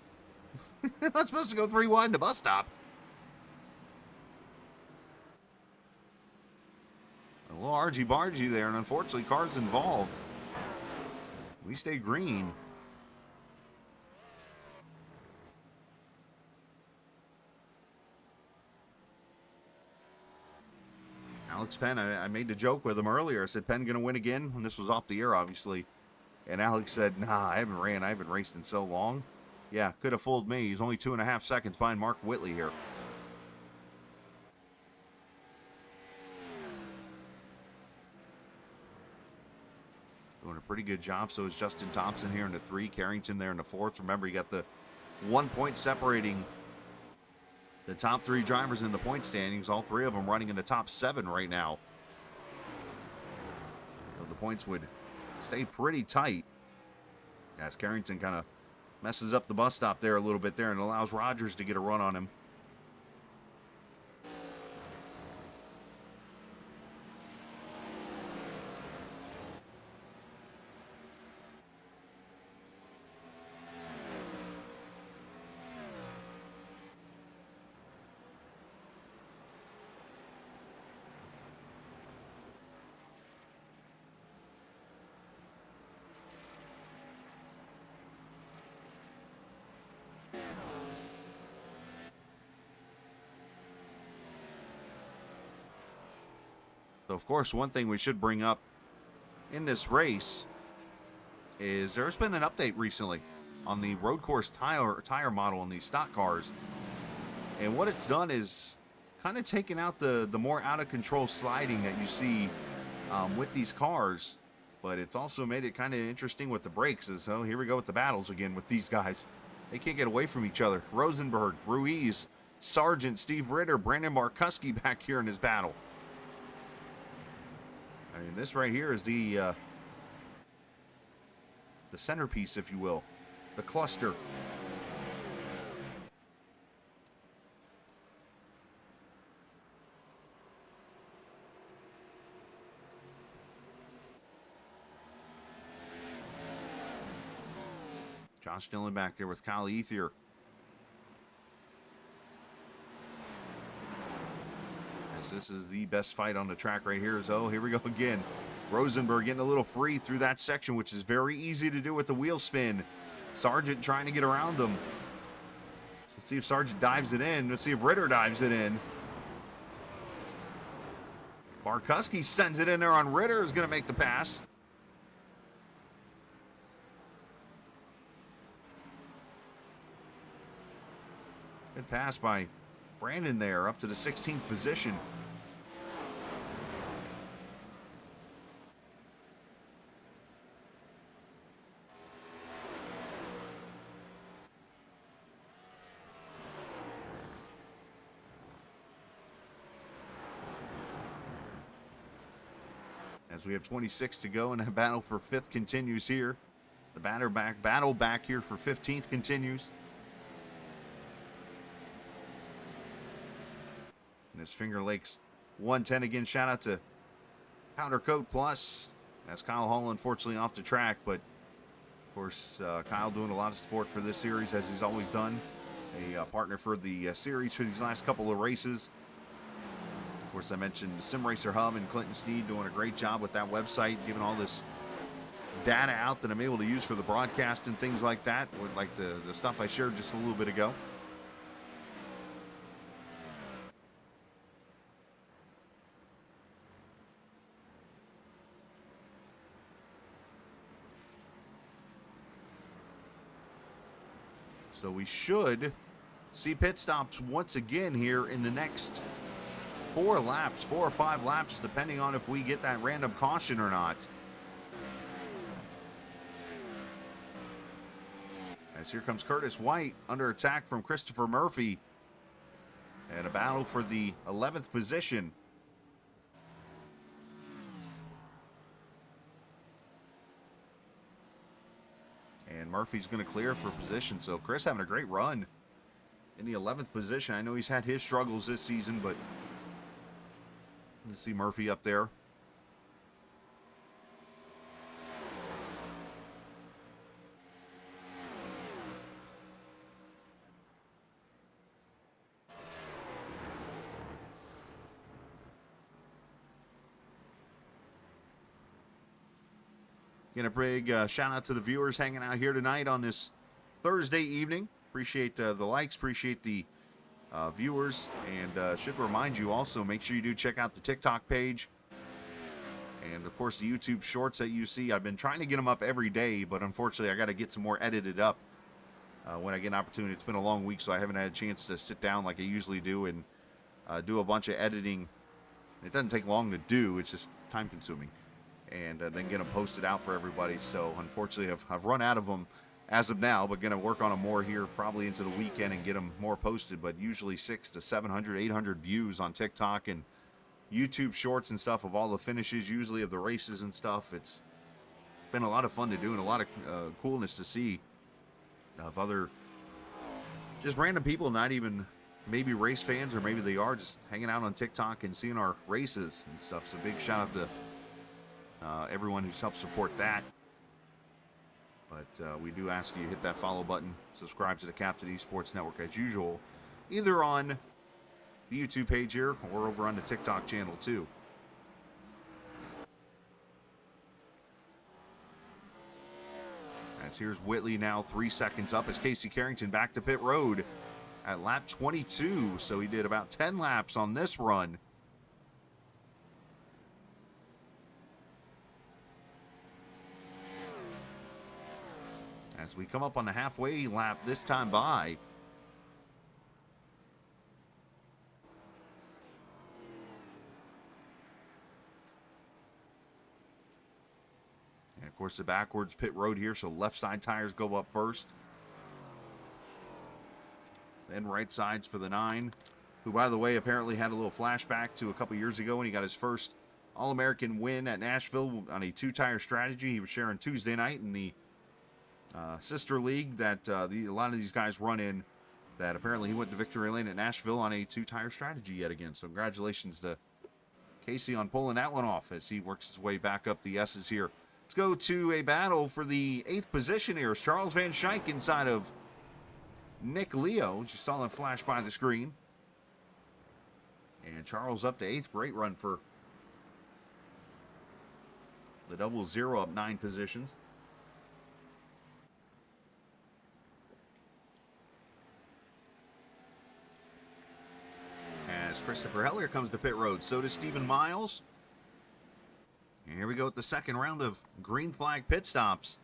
They're not supposed to go 3 wide in the bus stop. A little argy-bargy there, and unfortunately, cars involved. We stay green. Alex Penn, I made the joke with him earlier. I said, Penn going to win again? And this was off the air, obviously. And Alex said, nah, I haven't raced in so long. Yeah, could have fooled me. He's only 2.5 seconds behind Mark Whitley here. Doing a pretty good job. So is Justin Thompson here in the 3. Carrington there in the 4th. Remember, you got the 1 point separating the top 3 drivers in the point standings. All 3 of them running in the top 7 right now. So the points would stay pretty tight as Carrington kind of messes up the bus stop there a little bit there and allows Rogers to get a run on him. So, of course, one thing we should bring up in this race is there's been an update recently on the road course tire model on these stock cars. And what it's done is kind of taken out the more out-of-control sliding that you see with these cars. But it's also made it kind of interesting with the brakes. So here we go with the battles again with these guys. They can't get away from each other. Rosenberg, Ruiz, Sargent, Steve Ritter, Brandon Markuski back here in this battle. I mean, this right here is the centerpiece, if you will, the cluster. Josh Dillon back there with Kyle Ethier. This is the best fight on the track right here. So here we go again. Rosenberg getting a little free through that section, which is very easy to do with the wheel spin. Sargent trying to get around them. Let's see if Sargent dives it in. Let's see if Ritter dives it in. Barkuski sends it in there on Ritter, who's going to make the pass. Good pass by Brandon there, up to the 16th position. As we have 26 to go and the battle for 5th continues here. The battle back here for 15th continues. And as Finger Lakes 110 again, shout out to Powder Coat Plus. As Kyle Hall unfortunately off the track, but of course Kyle doing a lot of support for this series as he's always done. A partner for the series for these last couple of races. Of course, I mentioned Sim Racer Hub and Clinton Sneed doing a great job with that website, giving all this data out that I'm able to use for the broadcast and things like that, like the stuff I shared just a little bit ago. So we should see pit stops once again here in the next 4 or 5 laps, depending on if we get that random caution or not. As here comes Curtis White under attack from Christopher Murphy. And a battle for the 11th position. And Murphy's going to clear for position. So Chris having a great run in the 11th position. I know he's had his struggles this season, but let's see Murphy up there. Again, a big shout out to the viewers hanging out here tonight on this Thursday evening. Appreciate the likes, appreciate the viewers, and should remind you also, make sure you do check out the TikTok page and of course the YouTube shorts that you see. I've been trying to get them up every day, but unfortunately I got to get some more edited up when I get an opportunity. It's been a long week, so I haven't had a chance to sit down like I usually do and do a bunch of editing. It doesn't take long to do, it's just time consuming, and then get them posted out for everybody. So unfortunately I've run out of them as of now, but going to work on them more here probably into the weekend and get them more posted. But usually 600 to 700, 800 views on TikTok and YouTube shorts and stuff of all the finishes, usually of the races and stuff. It's been a lot of fun to do and a lot of coolness to see of other just random people, not even maybe race fans, or maybe they are just hanging out on TikTok and seeing our races and stuff. So big shout out to everyone who's helped support that. But we do ask you to hit that follow button, subscribe to the Captain eSports Network as usual, either on the YouTube page here or over on the TikTok channel too. As here's Whitley now 3 seconds up as Casey Carrington back to pit road at lap 22. So he did about 10 laps on this run. As we come up on the halfway lap this time by. And of course the backwards pit road here, so left side tires go up first. Then right sides for the 9, who by the way apparently had a little flashback to a couple years ago when he got his first All-American win at Nashville on a 2-tire strategy. He was sharing Tuesday night in the sister league that a lot of these guys run in, that apparently he went to victory lane at Nashville on a 2-tire strategy yet again. So congratulations to Casey on pulling that one off as he works his way back up the S's here. Let's go to a battle for the 8th position here. It's Charles Van Schaik inside of Nick Leo. You saw him flash by the screen. And Charles up to 8th. Great run for the 00, up 9 positions. As Christopher Heller comes to pit road, so does Stephen Miles. And here we go with the second round of green flag pit stops.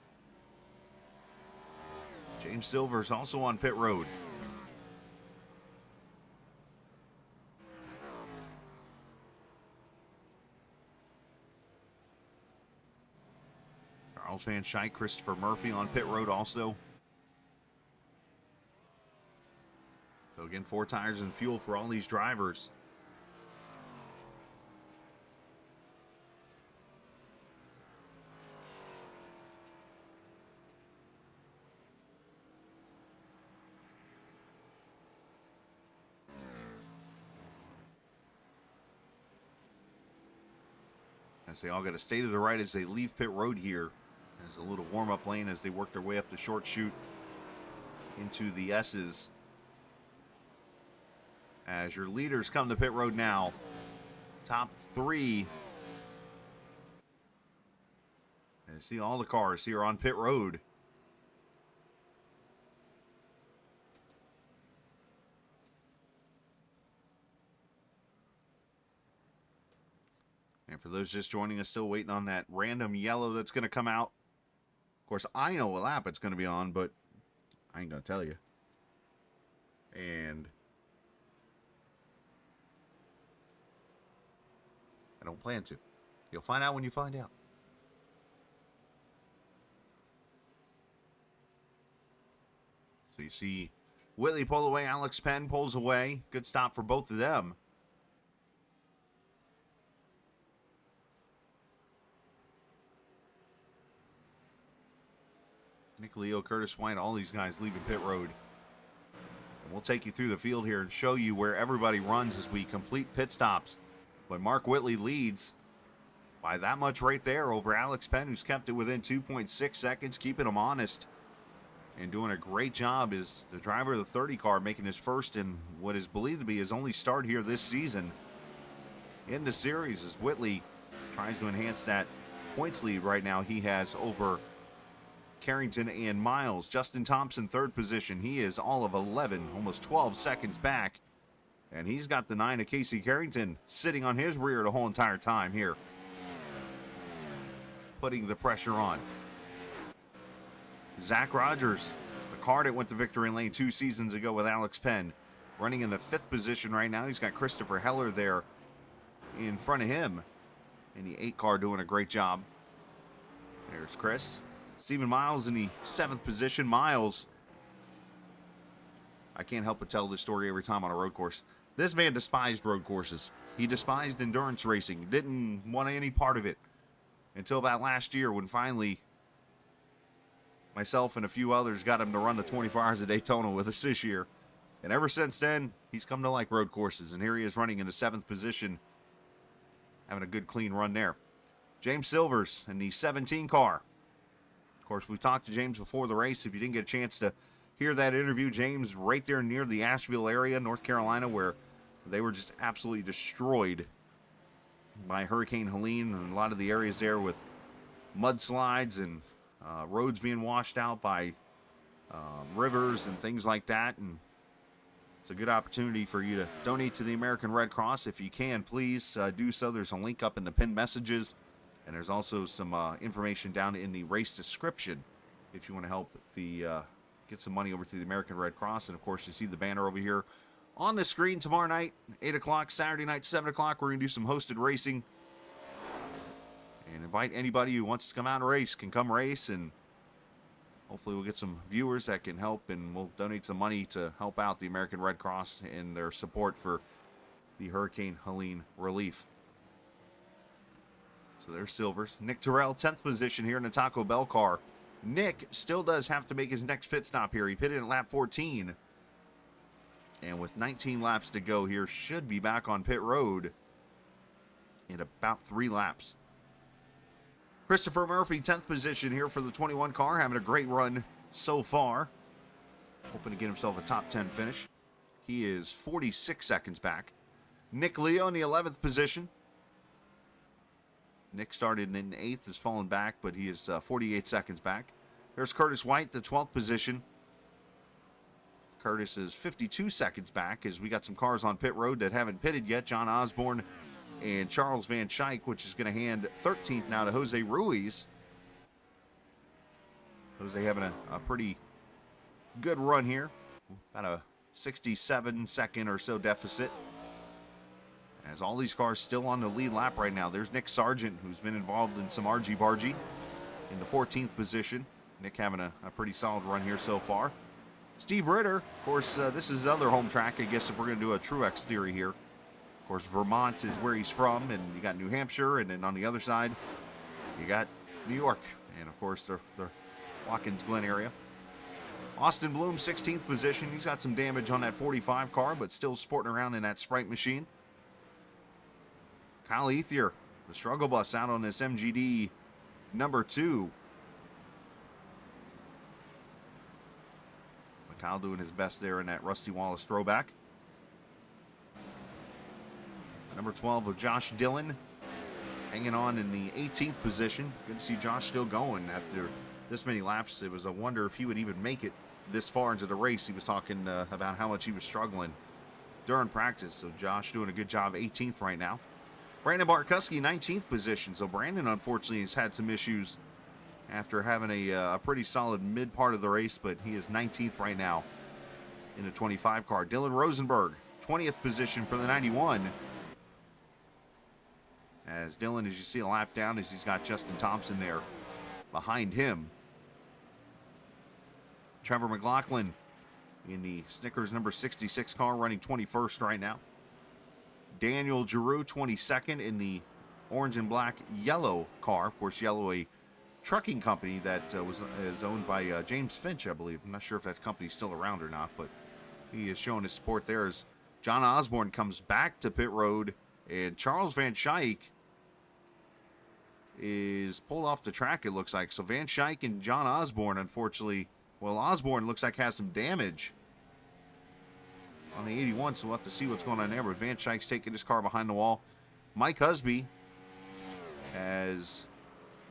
James Silver's also on pit road. Charles Van Schuyck, Christopher Murphy on pit road also. So again, 4 tires and fuel for all these drivers. As they all got to stay to the right as they leave pit road here. There's a little warm-up lane as they work their way up the short chute into the S's. As your leaders come to pit road now, top 3. And see all the cars here on pit road. And for those just joining us, still waiting on that random yellow that's going to come out. Of course, I know what lap it's going to be on, but I ain't going to tell you. And I don't plan to. You'll find out when you find out. So you see Whitley pull away, Alex Penn pulls away. Good stop for both of them. Nick Leo, Curtis White, all these guys leaving pit road. And we'll take you through the field here and show you where everybody runs as we complete pit stops. But Mark Whitley leads by that much right there over Alex Penn, who's kept it within 2.6 seconds, keeping him honest. And doing a great job is the driver of the 30 car, making his first and what is believed to be his only start here this season in the series, as Whitley tries to enhance that points lead right now he has over Carrington and Miles. Justin Thompson, third position. He is all of 11, almost 12 seconds back. And he's got the 9 of Casey Carrington sitting on his rear the whole entire time here, putting the pressure on. Zach Rogers, the car that went to victory lane 2 seasons ago with Alex Penn, running in the 5th position right now. He's got Christopher Heller there in front of him in the 8 car, doing a great job. There's Chris. Stephen Miles in the 7th position. Miles, I can't help but tell this story every time on a road course. This man despised road courses. He despised endurance racing. Didn't want any part of it until about last year, when finally myself and a few others got him to run the 24 Hours of Daytona with us this year. And ever since then, he's come to like road courses. And here he is running in the 7th position, having a good clean run there. James Silvers in the 17 car. Of course, we talked to James before the race. If you didn't get a chance to hear that interview, James right there near the Asheville area, North Carolina, where they were just absolutely destroyed by Hurricane Helene, and a lot of the areas there with mudslides and roads being washed out by rivers and things like that. And it's a good opportunity for you to donate to the American Red Cross. If you can, please do so. There's a link up in the pinned messages. And there's also some information down in the race description if you want to help get some money over to the American Red Cross. And, of course, you see the banner over here on the screen tomorrow night, 8 o'clock, Saturday night, 7 o'clock. We're going to do some hosted racing. And invite anybody who wants to come out and race can come race. And hopefully we'll get some viewers that can help. And we'll donate some money to help out the American Red Cross in their support for the Hurricane Helene relief. So there's Silvers. Nick Terrell, 10th position here in the Taco Bell car. Nick still does have to make his next pit stop here. He pitted at lap 14. And with 19 laps to go here, should be back on pit road in about 3 laps. Christopher Murphy, 10th position here for the 21 car. Having a great run so far. Hoping to get himself a top 10 finish. He is 46 seconds back. Nick Leo in the 11th position. Nick started in 8th, has fallen back, but he is 48 seconds back. There's Curtis White, the 12th position. Curtis is 52 seconds back as we got some cars on pit road that haven't pitted yet. John Osborne and Charles Van Schaik, which is going to hand 13th now to Jose Ruiz. Jose having a pretty good run here. About a 67-second or so deficit. As all these cars still on the lead lap right now. There's Nick Sargent, who's been involved in some argy-bargy in the 14th position. Nick having a pretty solid run here so far. Steve Ritter, of course, this is his other home track, I guess, if we're going to do a Truex theory here. Of course, Vermont is where he's from, and you got New Hampshire, and then on the other side, you got New York, and of course, the Watkins Glen area. Austin Bloom, 16th position. He's got some damage on that 45 car, but still sporting around in that Sprite machine. Kyle Ethier, the struggle bus out on this MGD number 2. Kyle doing his best there in that Rusty Wallace throwback. Number 12 of Josh Dillon hanging on in the 18th position. Good to see Josh still going after this many laps. It was a wonder if he would even make it this far into the race. He was talking about how much he was struggling during practice. So Josh doing a good job, 18th right now. Brandon Barkowski, 19th position. So Brandon, unfortunately, has had some issues after having a pretty solid mid part of the race, but he is 19th right now in the 25 car. Dylan Rosenberg, 20th position for the 91. As Dylan, as you see a lap down, as he's got Justin Thompson there behind him. Trevor McLaughlin in the Snickers number 66 car, running 21st right now. Daniel Giroux, 22nd in the orange and black yellow car. Of course, yellow, a trucking company that is owned by James Finch, I believe. I'm not sure if that company's still around or not, but he is showing his support there as John Osborne comes back to pit road, and Charles Van Schaik is pulled off the track, it looks like. So Van Schaik and John Osborne, unfortunately, well, Osborne looks like has some damage on the 81, so we'll have to see what's going on there. But Van Schaik's taking his car behind the wall. Mike Husby as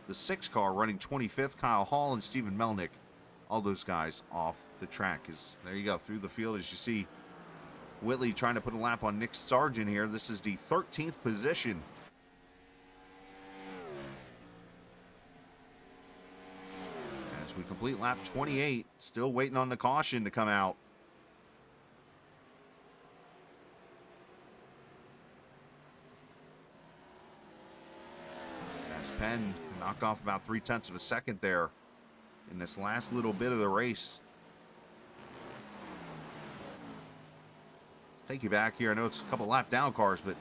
the 6 car running 25th. Kyle Hall and Stephen Melnick, all those guys off the track. There you go, through the field as you see Whitley trying to put a lap on Nick Sargent here. This is the 13th position. As we complete lap 28, still waiting on the caution to come out. As Penn knocked off about 0.3 of a second there in this last little bit of the race. Take you back here. I know it's a couple lap down cars, but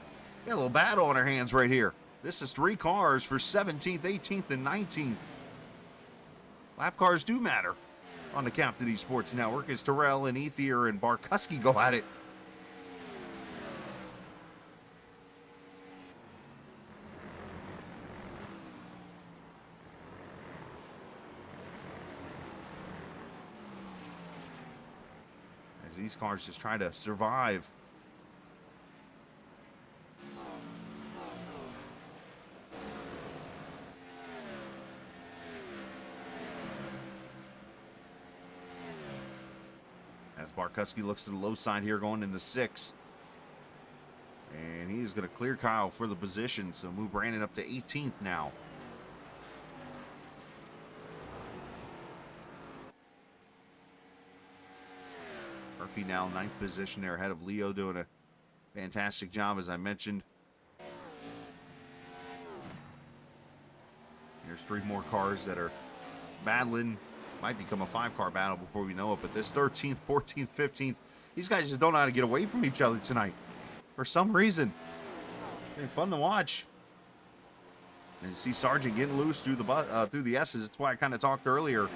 we got a little battle on our hands right here. This is 3 cars for 17th, 18th, and 19th. Lap cars do matter on the Captain eSports Network as Terrell and Ethier and Barkowski go at it. As these cars just try to survive. Barkowski looks to the low side here going into 6. And he's going to clear Kyle for the position. So move Brandon up to 18th now. Murphy now 9th position there ahead of Leo, doing a fantastic job as I mentioned. Here's 3 more cars that are battling. Might become a 5-car battle before we know it, but this 13th, 14th, 15th, these guys just don't know how to get away from each other tonight for some reason. It's fun to watch. And you see Sargent getting loose through the S's. That's why I kind of talked earlier.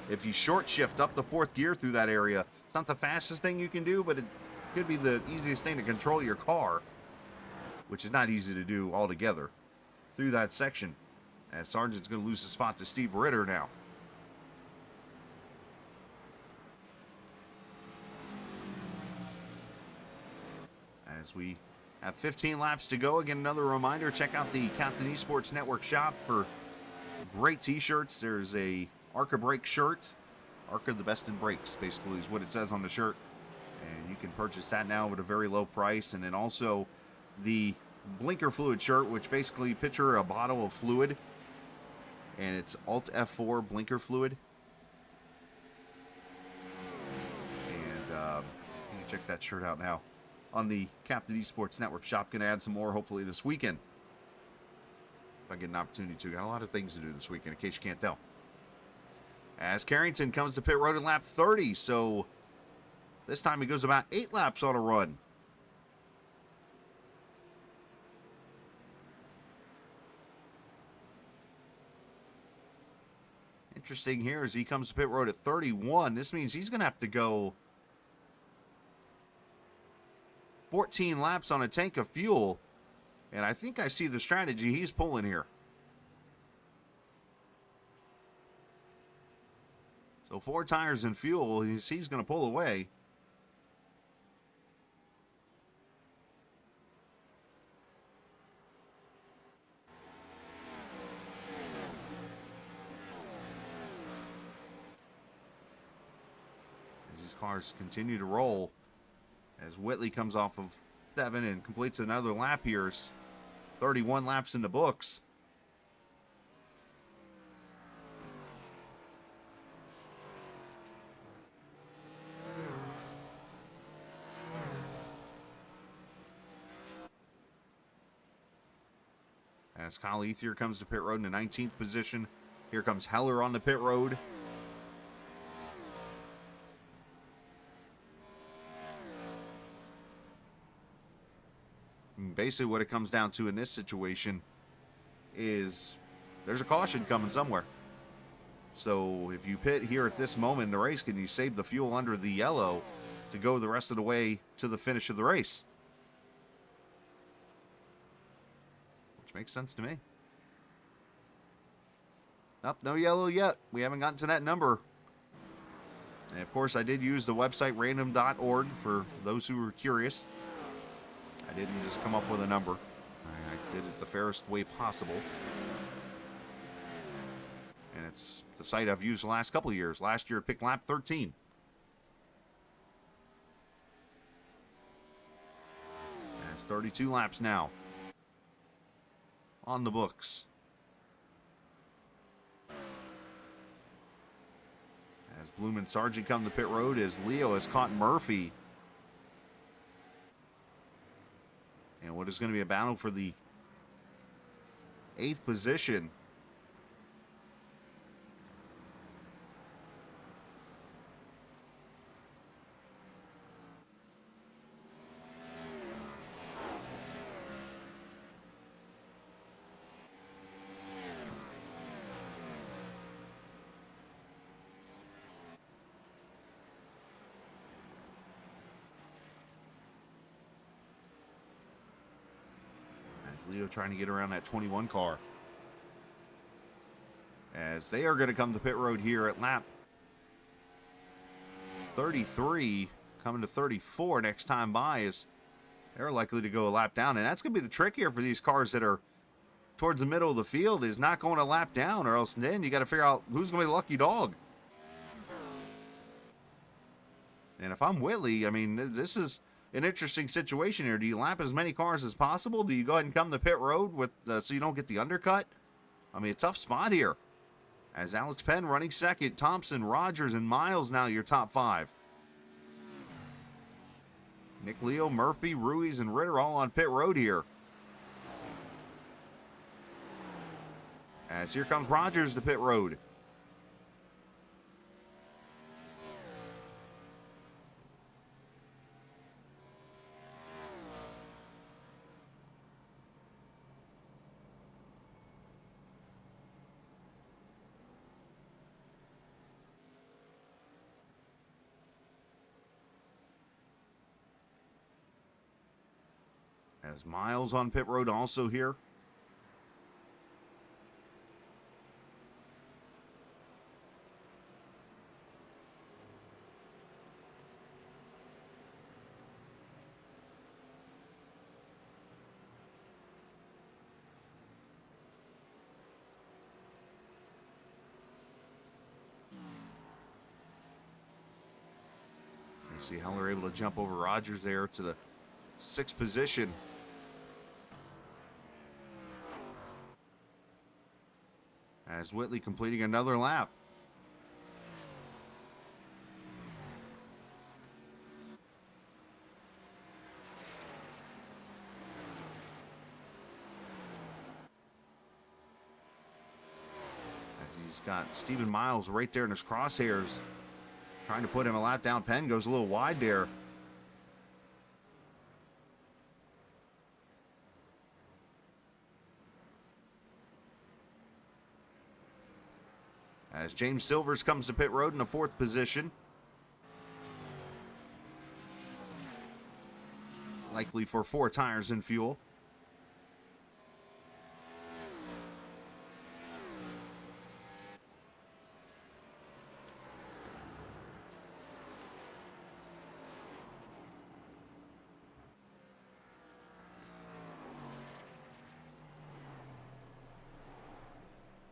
If you short shift up to 4th gear through that area, it's not the fastest thing you can do, but it could be the easiest thing to control your car, which is not easy to do altogether through that section. As Sargent's going to lose the spot to Steve Ritter now. As we have 15 laps to go. Again, another reminder, check out the Captain eSports Network shop for great t-shirts. There's a ARCA Brake shirt. ARCA, the best in brakes, basically, is what it says on the shirt. And you can purchase that now at a very low price. And then also the blinker fluid shirt, which basically picture a bottle of fluid, and it's Alt F4 blinker fluid. And you can check that shirt out now on the Captain Esports Network shop. Going to add some more hopefully this weekend, if I get an opportunity to. Got a lot of things to do this weekend, in case you can't tell. As Carrington comes to pit road in lap 30, so this time he goes about 8 laps on a run. Interesting here as he comes to pit road at 31. This means he's going to have to go 14 laps on a tank of fuel. And I think I see the strategy he's pulling here. So 4 tires and fuel, he's going to pull away. As these cars continue to roll, as Whitley comes off of 7 and completes another lap here. 31 laps in the books. As Kyle Ethier comes to pit road in the 19th position. Here comes Heller on the pit road. And basically what it comes down to in this situation is there's a caution coming somewhere. So if you pit here at this moment in the race, can you save the fuel under the yellow to go the rest of the way to the finish of the race? Makes sense to me. Nope, no yellow yet. We haven't gotten to that number. And of course, I did use the website random.org for those who were curious. I didn't just come up with a number. I did it the fairest way possible. And it's the site I've used the last couple of years. Last year, it picked lap 13. And it's 32 laps now on the books. As Bloom and Sargent come to pit road, as Leo has caught Murphy. And what is going to be a battle for the 8th position. Leo trying to get around that 21 car. As they are going to come to pit road here at lap 33, coming to 34 next time by, as they're likely to go a lap down. And that's going to be the trick here for these cars that are towards the middle of the field, is not going a lap down, or else then you got to figure out who's going to be the lucky dog. And if I'm Whitley, I mean, this is an interesting situation here. Do you lap as many cars as possible? Do you go ahead and come to pit road with so you don't get the undercut? I mean, a tough spot here. As Alex Penn running second, Thompson, Rogers, and Miles now your top 5. Nick Leo, Murphy, Ruiz, and Ritter all on pit road here. As here comes Rogers to pit road. As Miles on pit road also here. You see how they're able to jump over Rogers there to the 6th position. As Whitley completing another lap. As he's got Stephen Miles right there in his crosshairs, trying to put him a lap down. Penn goes a little wide there. As James Silvers comes to pit road in the 4th position. Likely for 4 tires and fuel.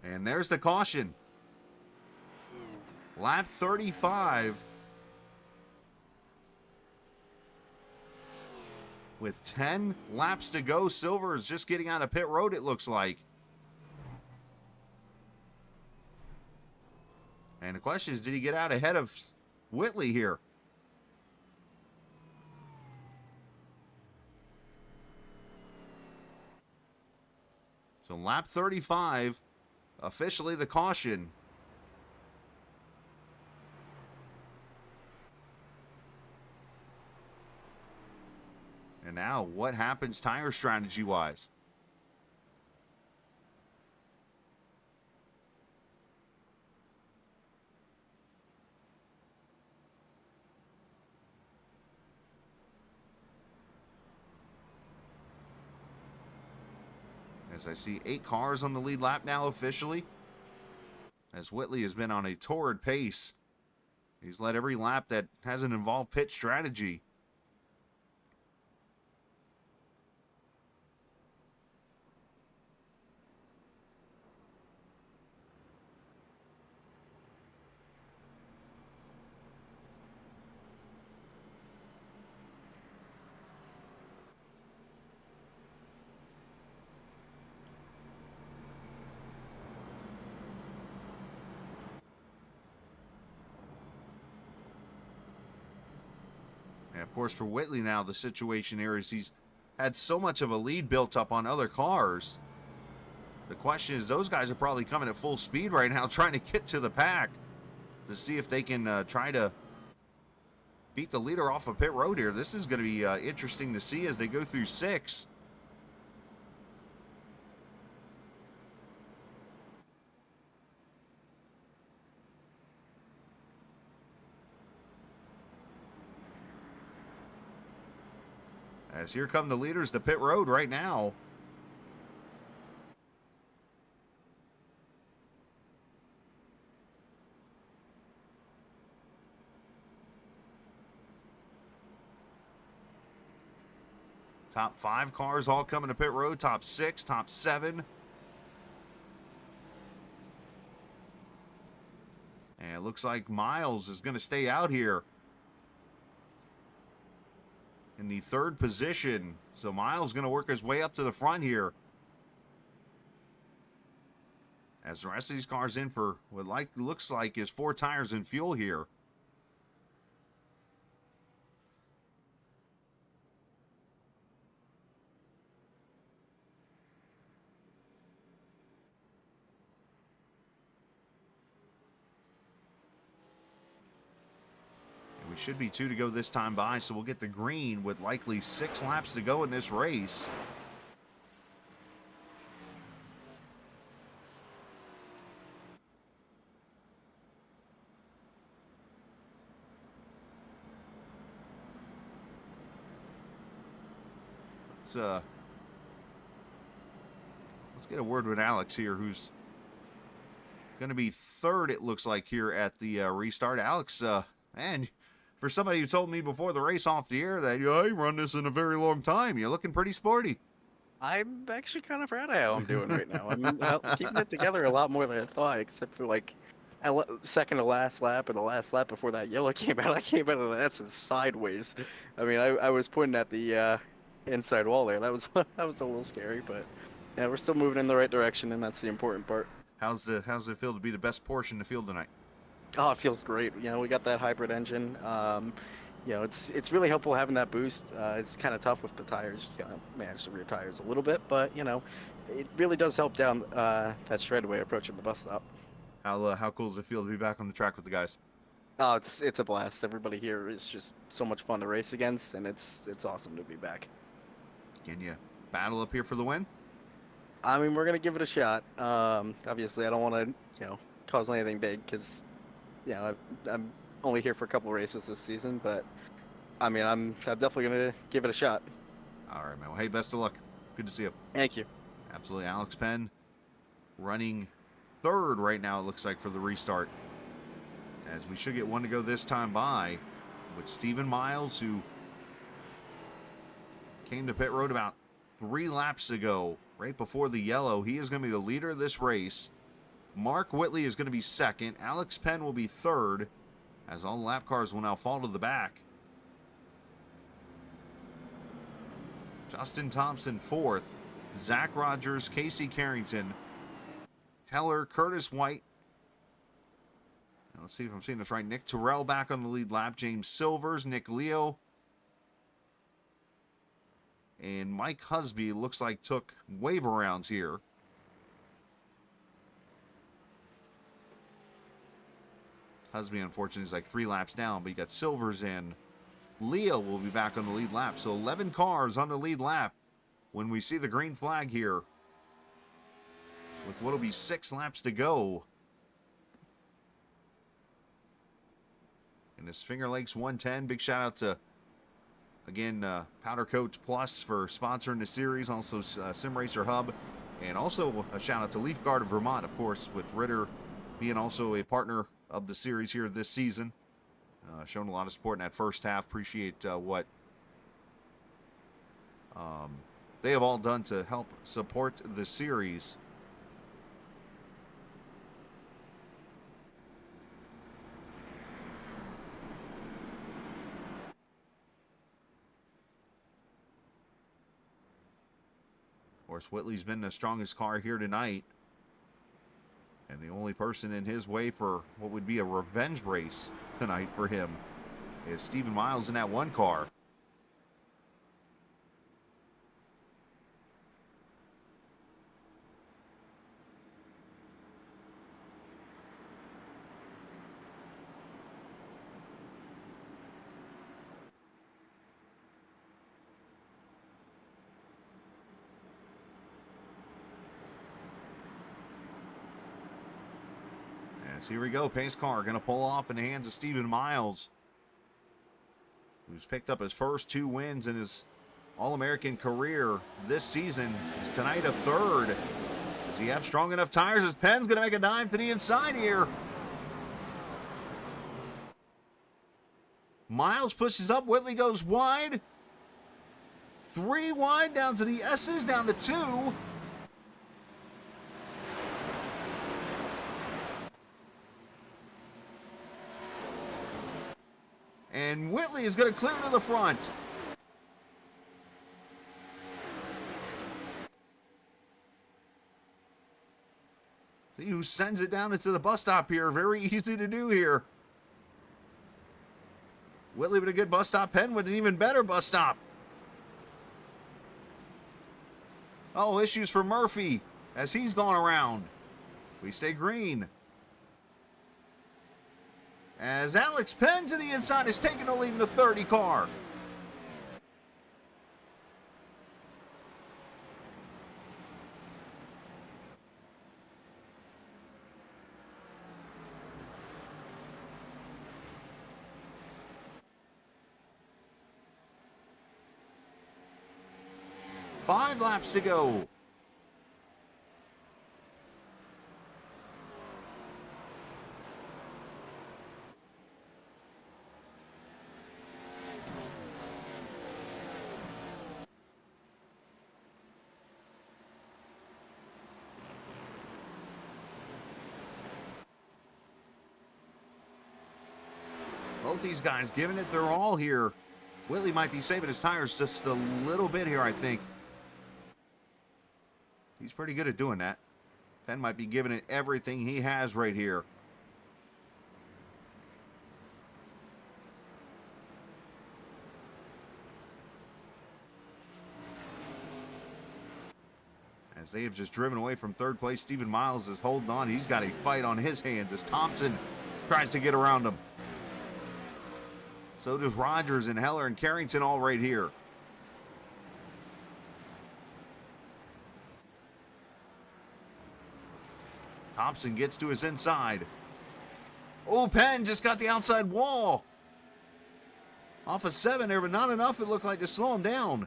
And there's the caution. Lap 35. With 10 laps to go, Silver is just getting out of pit road, it looks like. And the question is, did he get out ahead of Whitley here? So lap 35, officially the caution. And now, what happens tire strategy-wise? As I see 8 cars on the lead lap now officially. As Whitley has been on a torrid pace. He's led every lap that hasn't involved pit strategy. And of course, for Whitley now, the situation here is he's had so much of a lead built up on other cars. The question is, those guys are probably coming at full speed right now, trying to get to the pack to see if they can try to beat the leader off of pit road here. This is going to be interesting to see as they go through 6. As here come the leaders to pit road right now. Top 5 cars all coming to pit road. Top 6, top 7. And it looks like Miles is going to stay out here in the 3rd position. So Miles going to work his way up to the front here. As the rest of these cars in for what looks like is 4 tires and fuel here. Should be 2 to go this time by, so we'll get the green with likely 6 laps to go in this race. Let's get a word with Alex here, who's going to be 3rd, it looks like, here at the restart. Alex, man, for somebody who told me before the race off the air that, I run this in a very long time, you're looking pretty sporty. I'm actually kind of proud of how I'm doing right now. I'm keeping it together a lot more than I thought, except for like second to last lap and the last lap before that yellow came out. I came out of that sideways. I mean, I was pointing at the inside wall there. That was that was a little scary, but yeah, we're still moving in the right direction, and that's the important part. How's it feel to be the best Porsche in the field tonight? Oh, it feels great. You know, we got that hybrid engine. You know, it's really helpful having that boost. It's kind of tough with the tires. You gotta manage the rear tires a little bit, but you know, it really does help down that straightaway approaching the bus stop. How cool does it feel to be back on the track with the guys? Oh, it's a blast. Everybody here is just so much fun to race against, and it's awesome to be back. Can you battle up here for the win? I mean, we're gonna give it a shot. Obviously, I don't want to, you know, cause anything big because, you know, I'm only here for a couple races this season. But I mean, I'm definitely gonna give it a shot. All right, man. Well, hey, best of luck. Good to see you. Thank you. Absolutely. Alex Penn running third right now, it looks like, for the restart. As we should get one to go this time by with Steven Miles, who came to pit road about 3 laps ago, right before the yellow. He is going to be the leader of this race. Mark Whitley is going to be second. Alex Penn will be third, as all lap cars will now fall to the back. Justin Thompson fourth. Zach Rogers, Casey Carrington, Heller, Curtis White. Now let's see if I'm seeing this right. Nick Terrell back on the lead lap. James Silvers, Nick Leo, and Mike Husby looks like took waiver rounds here. Husby, unfortunately, is like 3 laps down, but you got Silvers in. Leo will be back on the lead lap. So 11 cars on the lead lap when we see the green flag here with what will be 6 laps to go. And this Finger Lakes 110, big shout out to, again, Powder Coat Plus for sponsoring the series, also Sim Racer Hub, and also a shout out to Leaf Guard of Vermont, of course, with Ritter being also a partner of the series here this season. Shown a lot of support in that first half. Appreciate what they have all done to help support the series. Of course, Whitley's been the strongest car here tonight, and the only person in his way for what would be a revenge race tonight for him is Steven Miles in that 1 car. So here we go. Pace car going to pull off in the hands of Steven Miles, who's picked up his first 2 wins in his All-American career this season. Is tonight a third. Does he have strong enough tires? His Penn's going to make a dive to the inside here. Miles pushes up. Whitley goes wide. 3 wide down to the S's, down to 2. And Whitley is going to clear to the front. See who sends it down into the bus stop here. Very easy to do here. Whitley with a good bus stop. Penn with an even better bus stop. Oh, issues for Murphy as he's gone around. We stay green. As Alex Penn to the inside is taking the lead in the 30 car. Five laps to go. Both these guys giving it their all here. Whitley might be saving his tires just a little bit here, I think. He's pretty good at doing that. Penn might be giving it everything he has right here. As they have just driven away from third place, Stephen Miles is holding on. He's got a fight on his hands as Thompson tries to get around him. So does Rogers and Heller and Carrington all right here. Thompson gets to his inside. Oh, Penn just got the outside wall. Off of 7 there, but not enough, it looked like, to slow him down.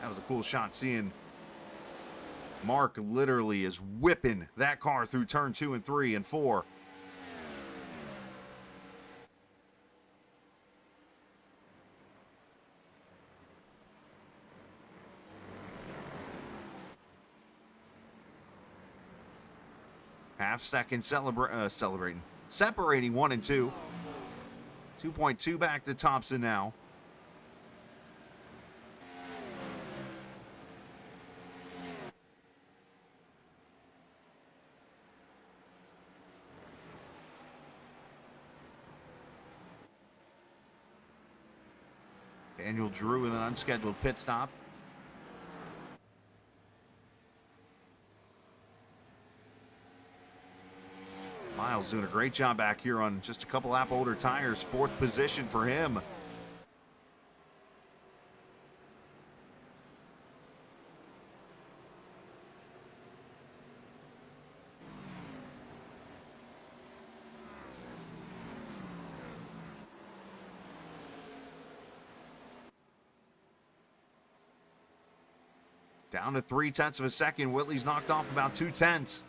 That was a cool shot, seeing Mark literally is whipping that car through turn 2 and 3 and 4. Half second celebrating. Separating 1 and 2. 2.2 back to Thompson now. Daniel Drew with an unscheduled pit stop. Miles doing a great job back here on just a couple lap older tires. 4th position for him. Down to 0.3 of a second. Whitley's knocked off about 0.2.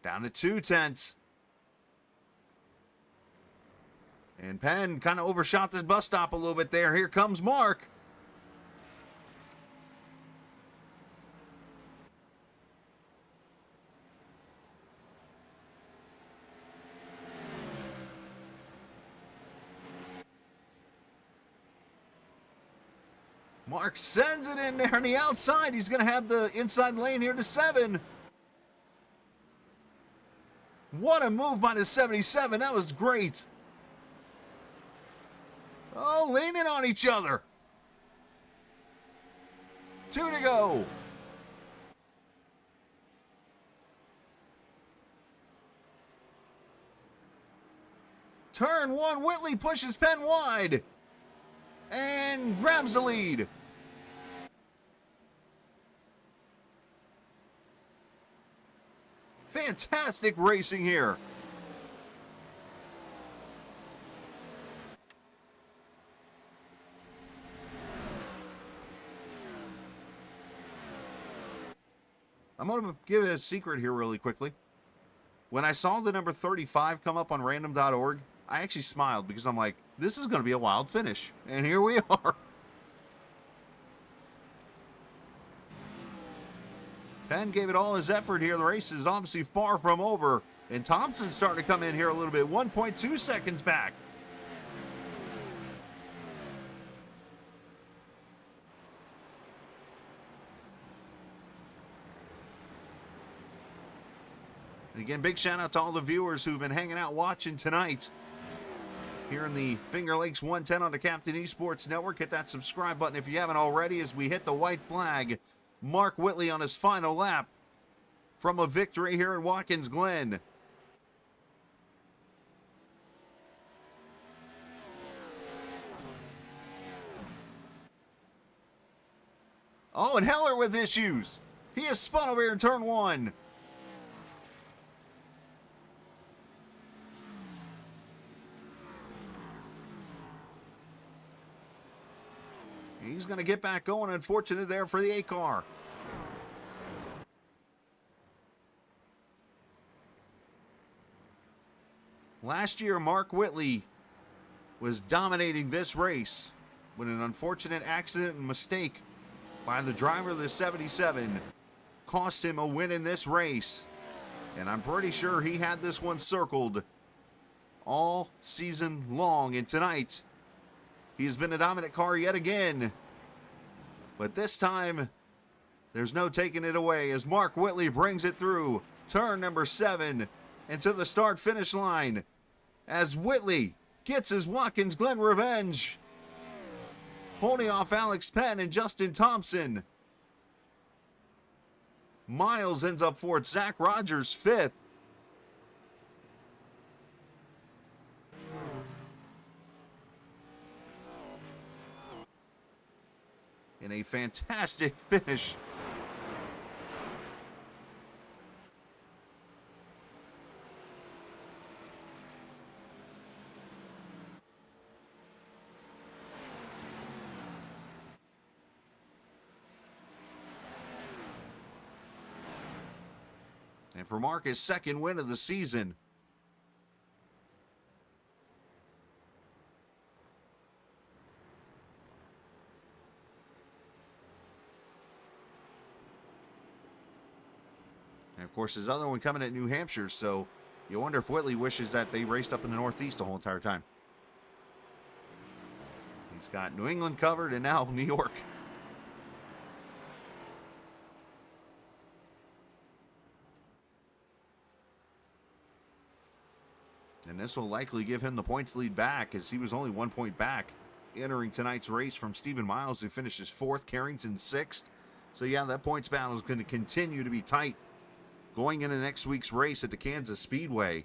Down to 0.2. And Penn kind of overshot this bus stop a little bit there. Here comes Mark. Mark sends it in there on the outside. He's going to have the inside lane here to 7. What a move by the 77. That was great. Oh, leaning on each other. 2 to go. Turn 1, Whitley pushes Penn wide and grabs the lead. Fantastic racing here. I'm going to give a secret here really quickly. When I saw the number 35 come up on random.org, I actually smiled because I'm like, this is going to be a wild finish. And here we are. Penn gave it all his effort here. The race is obviously far from over. And Thompson's starting to come in here a little bit. 1.2 seconds back. And again, big shout out to all the viewers who've been hanging out watching tonight here in the Finger Lakes 110 on the Captain eSports Network. Hit that subscribe button if you haven't already as we hit the white flag. Mark Whitley on his final lap from a victory here in Watkins Glen. Oh, and Heller with issues. He has spun over here in turn 1. He's going to get back going. Unfortunate there for the A car. Last year, Mark Whitley was dominating this race. when an unfortunate accident and mistake by the driver of the 77 cost him a win in this race. And I'm pretty sure he had this one circled all season long. And tonight, he's been a dominant car yet again. But this time, there's no taking it away as Mark Whitley brings it through turn number 7 into the start-finish line as Whitley gets his Watkins Glen revenge, holding off Alex Penn and Justin Thompson. Miles ends up fourth, Zach Rogers fifth. In a fantastic finish. And for Mark, his second win of the season. And of course, his other one coming at New Hampshire, so you wonder if Whitley wishes that they raced up in the Northeast the whole entire time. He's got New England covered and now New York. And this will likely give him the points lead back, as he was only 1 point back entering tonight's race from Stephen Miles, who finishes 4th, Carrington 6th. So yeah, that points battle is going to continue to be tight going into next week's race at the Kansas Speedway.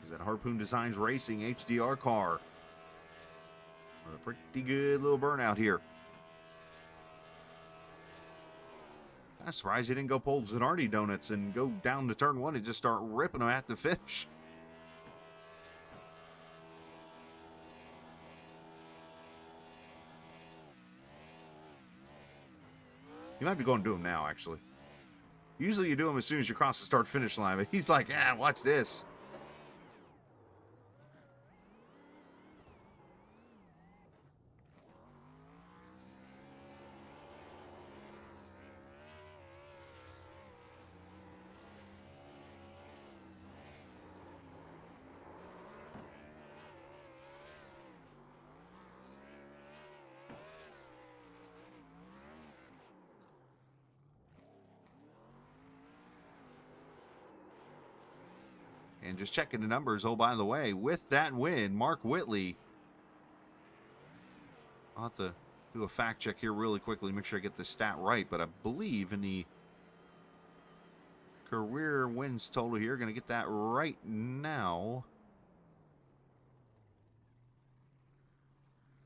That Harpoon Designs Racing HDR car. A pretty good little burnout here. I'm surprised he didn't go pull Zanardi donuts and go down to turn 1 and just start ripping them at the finish. You might be going to do them now, actually. Usually you do them as soon as you cross the start-finish line, but he's like, watch this. And just checking the numbers, oh, by the way, with that win, Mark Whitley, I'll have to do a fact check here really quickly, make sure I get this stat right, but I believe in the career wins total here, going to get that right now.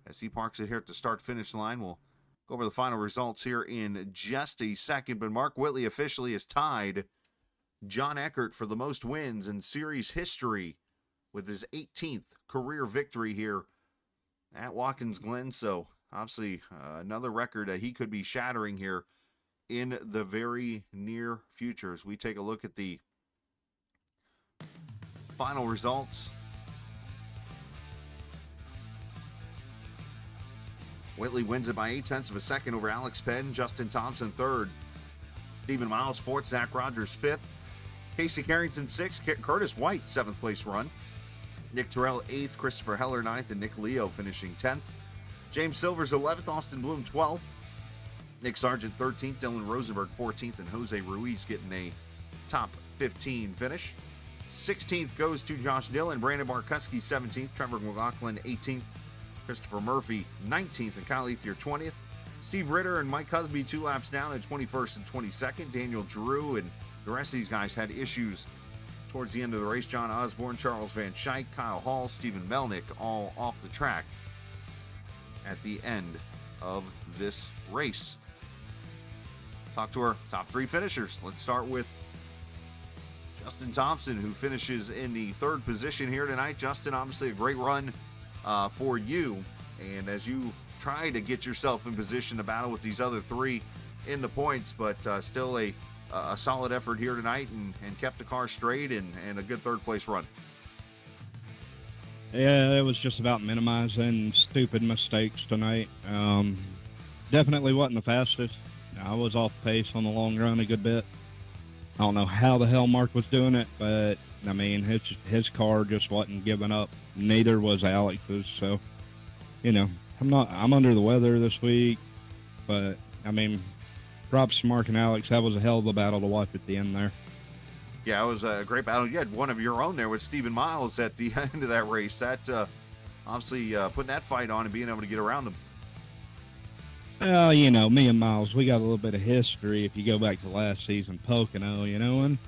As he parks it here at the start-finish line, we'll go over the final results here in just a second, but Mark Whitley officially is tied John Eckert for the most wins in series history with his 18th career victory here at Watkins Glen. So obviously another record that he could be shattering here in the very near future. As we take a look at the final results, Whitley wins it by 0.8 of a second over Alex Penn, Justin Thompson 3rd, Stephen Miles 4th, Zach Rogers 5th, Casey Carrington 6th, Curtis White 7th place run, Nick Terrell 8th, Christopher Heller 9th, and Nick Leo finishing 10th. James Silvers 11th, Austin Bloom 12th, Nick Sargent 13th, Dylan Rosenberg 14th, and Jose Ruiz getting a top 15 finish. 16th goes to Josh Dillon, Brandon Barkutsky 17th, Trevor McLaughlin 18th, Christopher Murphy 19th, and Kyle Ethier 20th. Steve Ritter and Mike Husby 2 laps down at 21st and 22nd. Daniel Drew and the rest of these guys had issues towards the end of the race. John Osborne, Charles Van Schaik, Kyle Hall, Stephen Melnick all off the track at the end of this race. talk to our top 3 finishers. Let's start with Justin Thompson, who finishes in the 3rd position here tonight. Justin, obviously a great run for you, and as you try to get yourself in position to battle with these other 3 in the points, but still a solid effort here tonight, and kept the car straight, and a good 3rd place run. Yeah, it was just about minimizing stupid mistakes tonight. Definitely wasn't the fastest. I was off pace on the long run a good bit. I don't know how the hell Mark was doing it, but I mean, his car just wasn't giving up. Neither was Alex's. So, I'm under the weather this week, but I mean, props to Mark and Alex. That was a hell of a battle to watch at the end there. Yeah, it was a great battle. You had one of your own there with Stephen Miles at the end of that race. That obviously putting that fight on and being able to get around him. Well, me and Miles, we got a little bit of history if you go back to last season, Pocono, and,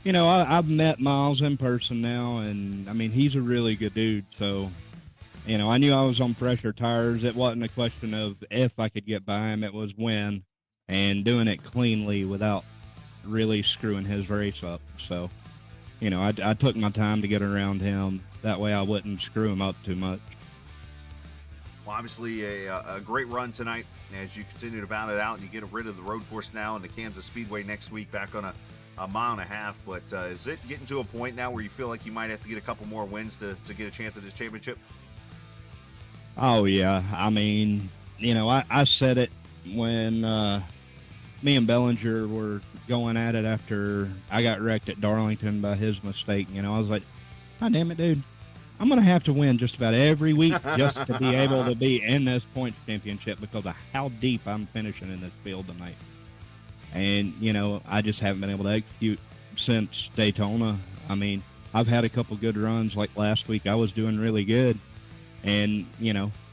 I've met Miles in person now, and, I mean, he's a really good dude, so, I knew I was on fresher tires. It wasn't a question of if I could get by him, it was when, and doing it cleanly without really screwing his race up. So, I took my time to get around him. That way I wouldn't screw him up too much. Well, obviously a great run tonight as you continue to battle it out and you get rid of the road course now and the Kansas Speedway next week back on a 1.5 mile. But is it getting to a point now where you feel like you might have to get a couple more wins to get a chance at this championship? Oh, yeah. I mean, I said it when me and Bellinger were going at it after I got wrecked at Darlington by his mistake. I was like, God damn it, dude. I'm going to have to win just about every week just to be able to be in this points championship because of how deep I'm finishing in this field tonight. And, I just haven't been able to execute since Daytona. I mean, I've had a couple good runs. Like last week, I was doing really good. And,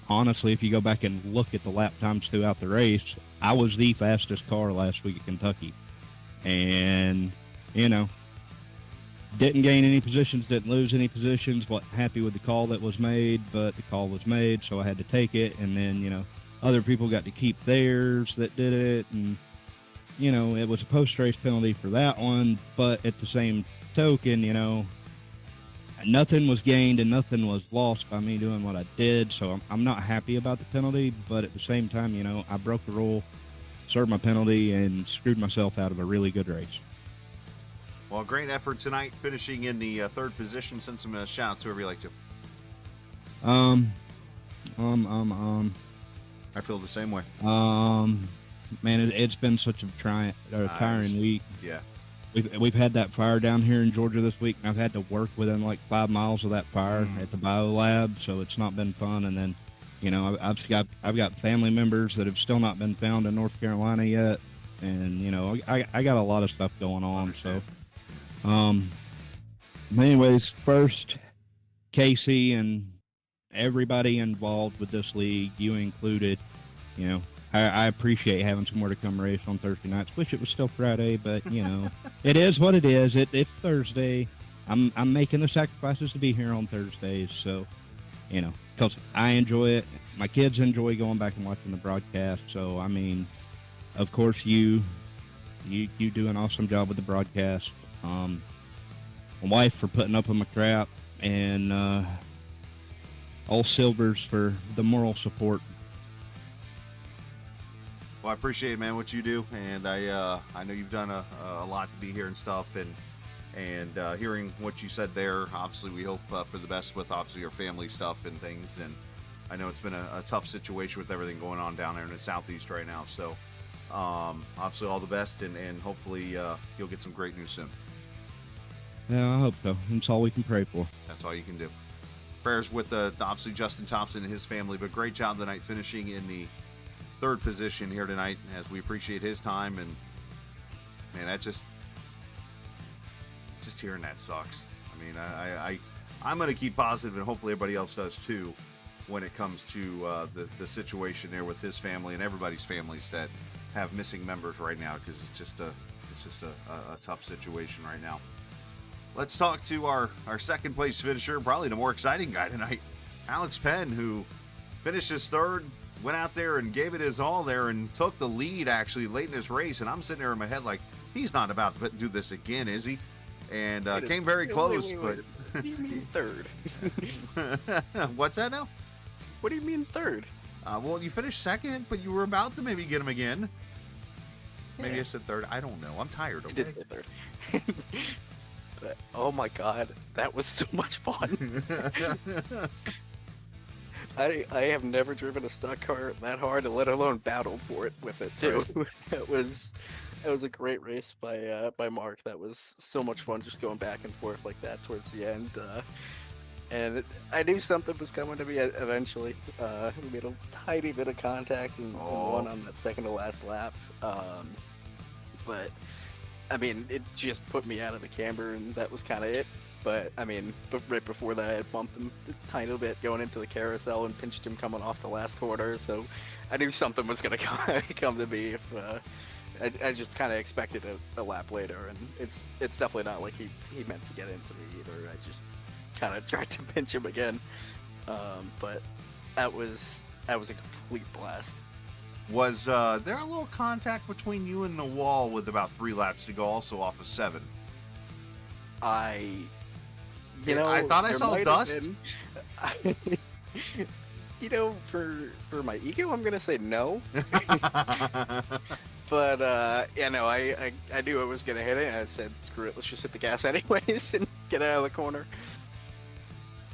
honestly, if you go back and look at the lap times throughout the race, I was the fastest car last week at Kentucky. And, didn't gain any positions, didn't lose any positions, wasn't happy with the call that was made, but the call was made, so I had to take it. And then, other people got to keep theirs that did it. And, it was a post-race penalty for that one. But at the same token, nothing was gained and nothing was lost by me doing what I did. So I'm not happy about the penalty. But at the same time, I broke the rule, served my penalty, and screwed myself out of a really good race. Well, great effort tonight, finishing in the 3rd position. Send some shout-outs to whoever you like to. I feel the same way. Man, it's been such a tiring week. Yeah. We've had that fire down here in Georgia this week, and I've had to work within like 5 miles of that fire at the bio lab, so it's not been fun. And then, I've got family members that have still not been found in North Carolina yet, and I got a lot of stuff going on. So, anyways, first, Casey and everybody involved with this league, you included, I appreciate having somewhere to come race on Thursday nights. Wish it was still Friday, but it is what it is. It's Thursday. I'm making the sacrifices to be here on Thursdays, so because I enjoy it. My kids enjoy going back and watching the broadcast. So I mean, of course you do an awesome job with the broadcast. My wife for putting up with my crap, and all Silvers for the moral support. Well, I appreciate it, man, what you do, and I know you've done a lot to be here and stuff, and hearing what you said there, obviously we hope for the best with obviously your family stuff and things, and I know it's been a tough situation with everything going on down there in the Southeast right now, so obviously all the best, and hopefully you'll get some great news soon. Yeah, I hope so. That's all we can pray for. That's all you can do. Prayers with obviously Justin Thompson and his family, but great job tonight finishing in the 3rd position here tonight, as we appreciate his time. And man, that just hearing that sucks. I mean, I'm going to keep positive, and hopefully everybody else does too, when it comes to the situation there with his family and everybody's families that have missing members right now, because it's just a tough situation right now. Let's talk to our 2nd place finisher, probably the more exciting guy tonight, Alex Penn, who finishes 3rd, went out there and gave it his all there and took the lead actually late in his race. And I'm sitting there in my head like, he's not about to do this again, is he? And came very close, but. What do you mean third? What's that now? What do you mean third? Well, you finished second, but you were about to maybe get him again. Maybe I said third. I don't know. I'm tired. You Okay. did say third. But, oh my god, that was so much fun. I have never driven a stock car that hard, let alone battled for it with it too. That was a great race by Mark. That was so much fun, just going back and forth like that towards the end. I knew something was coming to me eventually. We made a tiny bit of contact and won on that second to last lap. But I mean, it just put me out of the camber, and that was kind of it. But I mean, right before that, I had bumped him a tiny bit going into the carousel and pinched him coming off the last corner. So I knew something was going to come to me if I just kind of expected a lap later, and it's definitely not like he meant to get into me either. I just kind of tried to pinch him again. But that was a complete blast. Was there a little contact between you and the wall with about 3 laps to go, also off of 7? I thought I saw dust. For my ego, I'm gonna say no. But I knew I was gonna hit it, and I said, screw it, let's just hit the gas anyways and get out of the corner.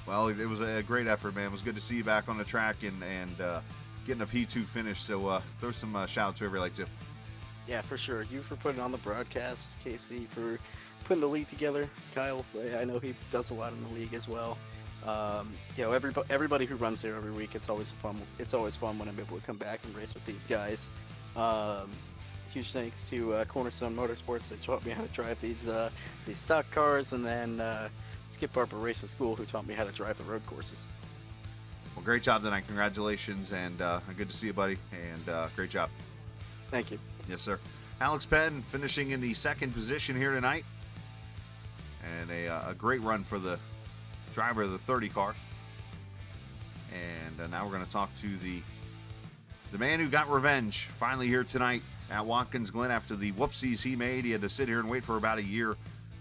Well, it was a great effort, man. It was good to see you back on the track and getting a P2 finish. So throw some shouts whoever you like to. Yeah, for sure. You for putting on the broadcast, Casey for putting the league together. Kyle, I know he does a lot in the league as well. Everybody who runs here every week, it's always fun. It's always fun when I'm able to come back and race with these guys. Huge thanks to Cornerstone Motorsports that taught me how to drive these stock cars, and then Skip Barber Racing School, who taught me how to drive the road courses. Well, great job tonight. Congratulations, and good to see you, buddy. And great job. Thank you. Yes, sir. Alex Penn finishing in the 2nd position here tonight, and a great run for the driver of the 30 car. And now we're going to talk to the man who got revenge finally here tonight at Watkins Glen after the whoopsies he made. He had to sit here and wait for about a year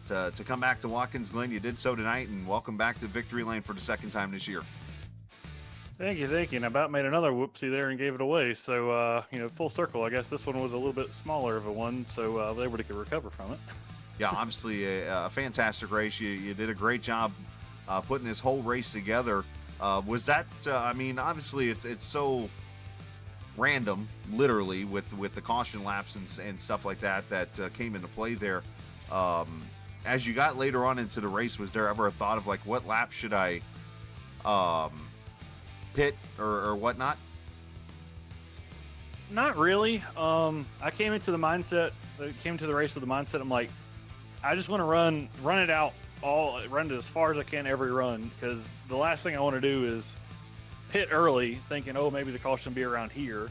to come back to Watkins Glen. You did so tonight, and welcome back to Victory Lane for the 2nd time this year. Thank you. And I about made another whoopsie there and gave it away. So, full circle. I guess this one was a little bit smaller of a one, so I was able to recover from it. Yeah, obviously a fantastic race. You did a great job putting this whole race together. Was that, obviously it's so random, literally, with the caution laps and stuff like that came into play there. As you got later on into the race, was there ever a thought of, like, what lap should I pit or whatnot? Not really. I came into the mindset, came to the race with the mindset, I'm like, I just want to run it out, run it as far as I can every run, because the last thing I want to do is pit early thinking, oh, maybe the caution will be around here,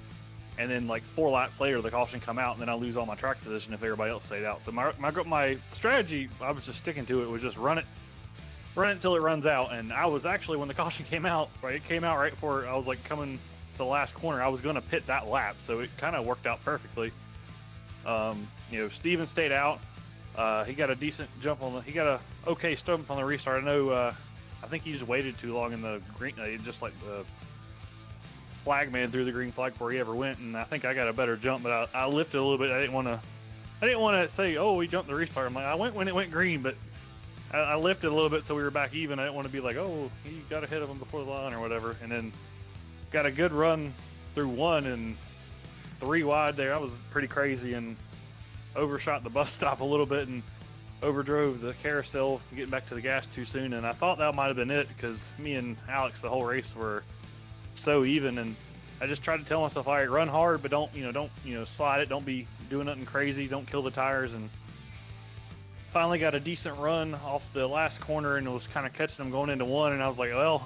and then like 4 laps later the caution come out, and then I lose all my track position if everybody else stayed out. So my strategy, I was just sticking to it, was just run it until it runs out. And I was actually, when the caution came out, it came out right before I was like coming to the last corner, I was going to pit that lap, so it kind of worked out perfectly. Steven stayed out. He got a decent jump he got a okay stump on the restart. I know, I think he just waited too long in the green, just like the flag man threw the green flag before he ever went, and I think I got a better jump, but I lifted a little bit. I didn't want to say, oh, we jumped the restart. I'm like, I went when it went green, but I lifted a little bit so we were back even. I didn't want to be like, oh, he got ahead of him before the line or whatever. And then got a good run through 1 and 3 wide there. I was pretty crazy and overshot the bus stop a little bit and overdrove the carousel, getting back to the gas too soon. And I thought that might have been it, because me and Alex the whole race were so even, and I just tried to tell myself, all right, run hard, but don't slide it, don't be doing nothing crazy, don't kill the tires. And finally got a decent run off the last corner and was kind of catching them going into 1, and I was like, well,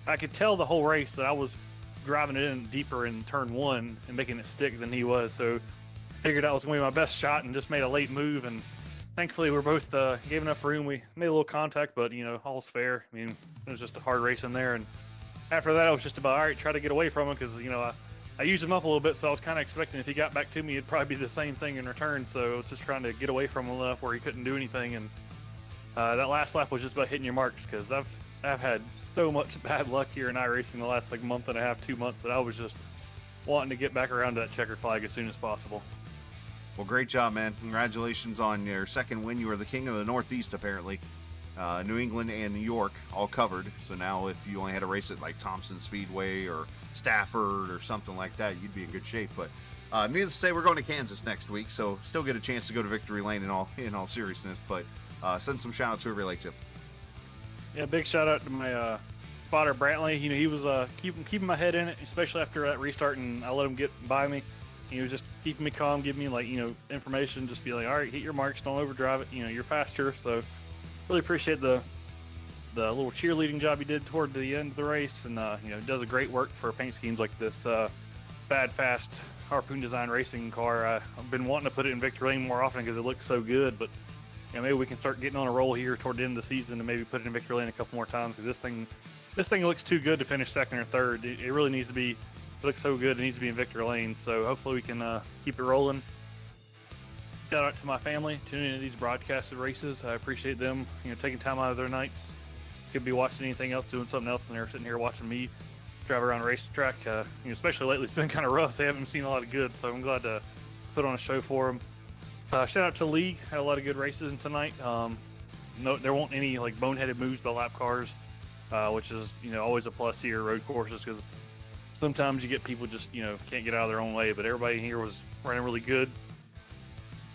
I could tell the whole race that I was driving it in deeper in turn 1 and making it stick than he was, so figured that was going to be my best shot and just made a late move. And thankfully we're both gave enough room. We made a little contact, but all's fair. I mean, it was just a hard race in there, and after that, I was just about, all right, try to get away from him because, I used him up a little bit, so I was kind of expecting if he got back to me, it'd probably be the same thing in return. So I was just trying to get away from him enough where he couldn't do anything. And that last lap was just about hitting your marks because I've had so much bad luck here in iRacing the last like month and a half, 2 months that I was just wanting to get back around to that checkered flag as soon as possible. Well, great job, man. Congratulations on your second win. You were the king of the Northeast, apparently. New England and New York all covered. So now if you only had to race at like Thompson Speedway or Stafford or something like that, you'd be in good shape. But needless to say, we're going to Kansas next week, so still get a chance to go to Victory Lane in all seriousness. But send some shout outs whoever you like to. Yeah, big shout out to my spotter Brantley. He was keeping my head in it, especially after that restart, and I let him get by me. He was just keeping me calm, giving me like information, just be like, all right, hit your marks, don't overdrive it. You're faster. So really appreciate the little cheerleading job he did toward the end of the race, and does a great work for paint schemes like this bad fast Harpoon design racing car. I've been wanting to put it in Victory Lane more often because it looks so good, but maybe we can start getting on a roll here toward the end of the season and maybe put it in Victory Lane a couple more times because this thing looks too good to finish second or third. It really needs to be. It looks so good. It needs to be in Victory Lane. So hopefully we can keep it rolling. Shout out to my family tuning into these broadcasted races. I appreciate them, taking time out of their nights. Could be watching anything else, doing something else, and they're sitting here watching me drive around a racetrack. Especially lately, it's been kind of rough. They haven't seen a lot of good, so I'm glad to put on a show for them. Shout out to the league. Had a lot of good races tonight. No, there won't any like boneheaded moves by lap cars, which is always a plus here at road courses because sometimes you get people just can't get out of their own way. But everybody here was running really good.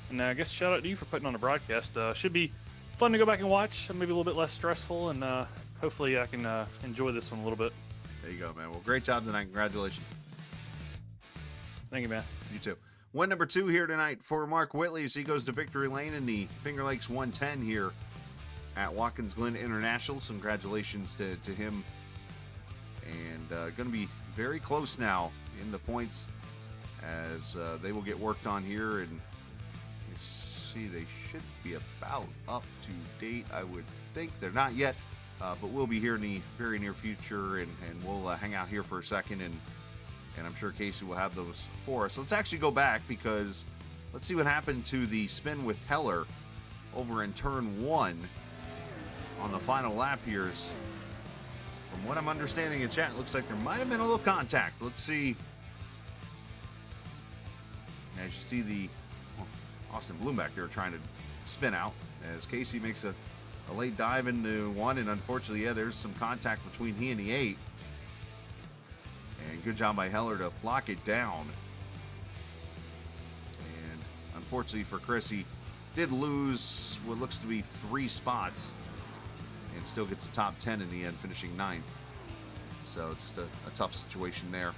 And I guess shout out to you for putting on the broadcast. Should be fun to go back and watch. Maybe a little bit less stressful, and hopefully I can enjoy this one a little bit. There you go, man. Well, great job tonight. Congratulations. Thank you, man. You too. Win number 2 here tonight for Mark Whitley as he goes to Victory Lane in the Finger Lakes 110 here at Watkins Glen International. So congratulations to him. And going to be very close now in the points as they will get worked on here. And you see they should be about up to date, I would think. They're not yet, but we'll be here in the very near future, and we'll hang out here for a second, and I'm sure Casey will have those for us. Let's actually go back because let's see what happened to the spin with Heller over in turn 1 on the final lap here. From what I'm understanding in chat, it looks like there might have been a little contact. Let's see. As you see the Austin Bloom back there trying to spin out as Casey makes a late dive into 1, and unfortunately, there's some contact between he and the 8. And good job by Heller to lock it down. And unfortunately for Chris, he did lose what looks to be 3 spots and still gets the top 10 in the end, finishing 9th. So just a tough situation there.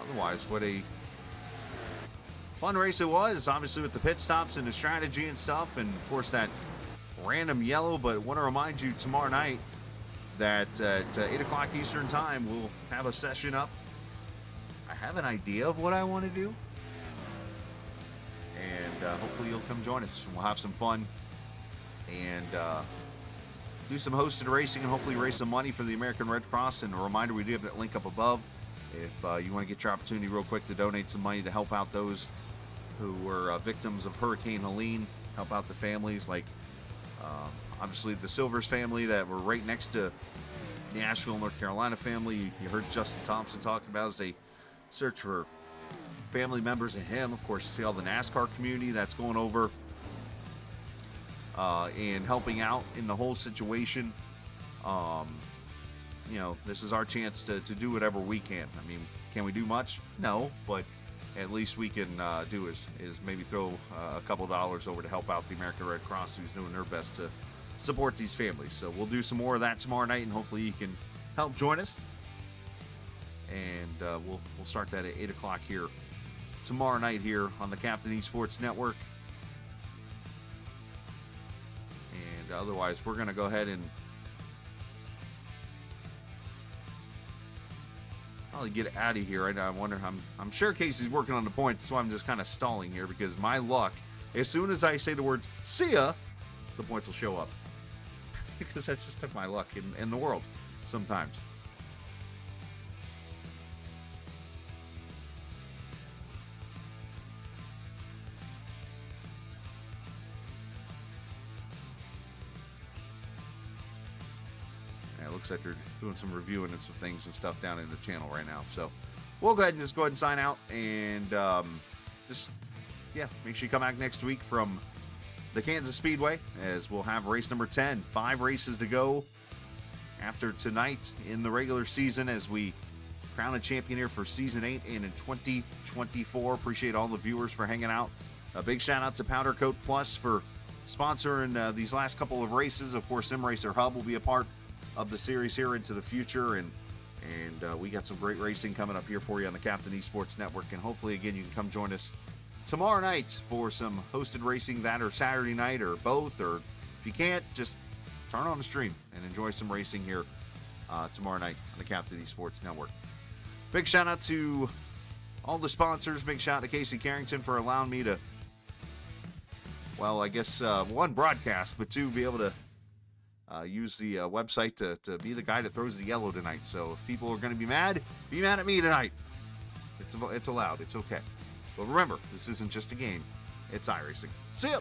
Otherwise, what a fun race it was, obviously with the pit stops and the strategy and stuff, and of course that random yellow. But I want to remind you tomorrow night that at 8 o'clock Eastern time, we'll have a session up. I have an idea of what I want to do, and hopefully you'll come join us. We'll have some fun and do some hosted racing and hopefully raise some money for the American Red Cross. And a reminder, we do have that link up above if you want to get your opportunity real quick to donate some money to help out those who were victims of Hurricane Helene, help out the families like obviously the Silvers family that were right next to the Asheville, North Carolina family. You heard Justin Thompson talking about as they search for family members of him. Of course, you see all the NASCAR community that's going over and helping out in the whole situation. This is our chance to do whatever we can. I mean, can we do much? No, but at least we can do is maybe throw a couple dollars over to help out the American Red Cross, who's doing their best to support these families. So we'll do some more of that tomorrow night, and hopefully you can help join us. And we'll start that at 8 o'clock here tomorrow night here on the Captain eSports Network. And otherwise, we're going to go ahead and probably get out of here right now. I wonder, I'm sure Casey's working on the points, so I'm just kind of stalling here because my luck, as soon as I say the words "see ya," the points will show up. Because that's just my luck in the world sometimes. It looks like they're doing some reviewing and some things and stuff down in the channel right now. So we'll go ahead and sign out and make sure you come back next week from the Kansas Speedway as we'll have race number 10. 5 races to go after tonight in the regular season as we crown a champion here for season 8 and in 2024. Appreciate all the viewers for hanging out. A big shout out to Powder Coat Plus for sponsoring these last couple of races. Of course, Sim Racer Hub will be a part of the series here into the future, and we got some great racing coming up here for you on the Captain Esports Network. And hopefully, again, you can come join us tomorrow night for some hosted racing, that or Saturday night or both, or if you can't, just turn on the stream and enjoy some racing here tomorrow night on the Captain Esports Network. Big shout out to all the sponsors. Big shout out to Casey Carrington for allowing me to, well, I guess one, broadcast, but two, be able to use the website to be the guy that throws the yellow tonight. So if people are going to be mad at me tonight. It's allowed. It's okay. But remember, this isn't just a game. It's iRacing. See ya!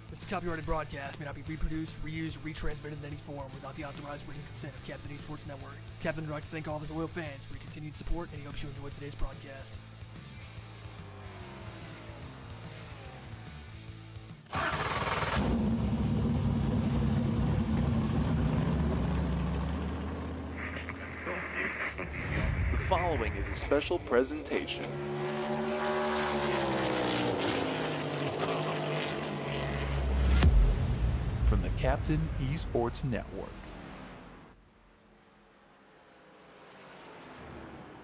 This copyrighted broadcast may not be reproduced, reused, or retransmitted in any form without the authorized written consent of Captain Esports Network. Captain would like to thank all of his loyal fans for your continued support, and he hopes you enjoyed today's broadcast. The following is a special presentation. From the Captain Esports Network.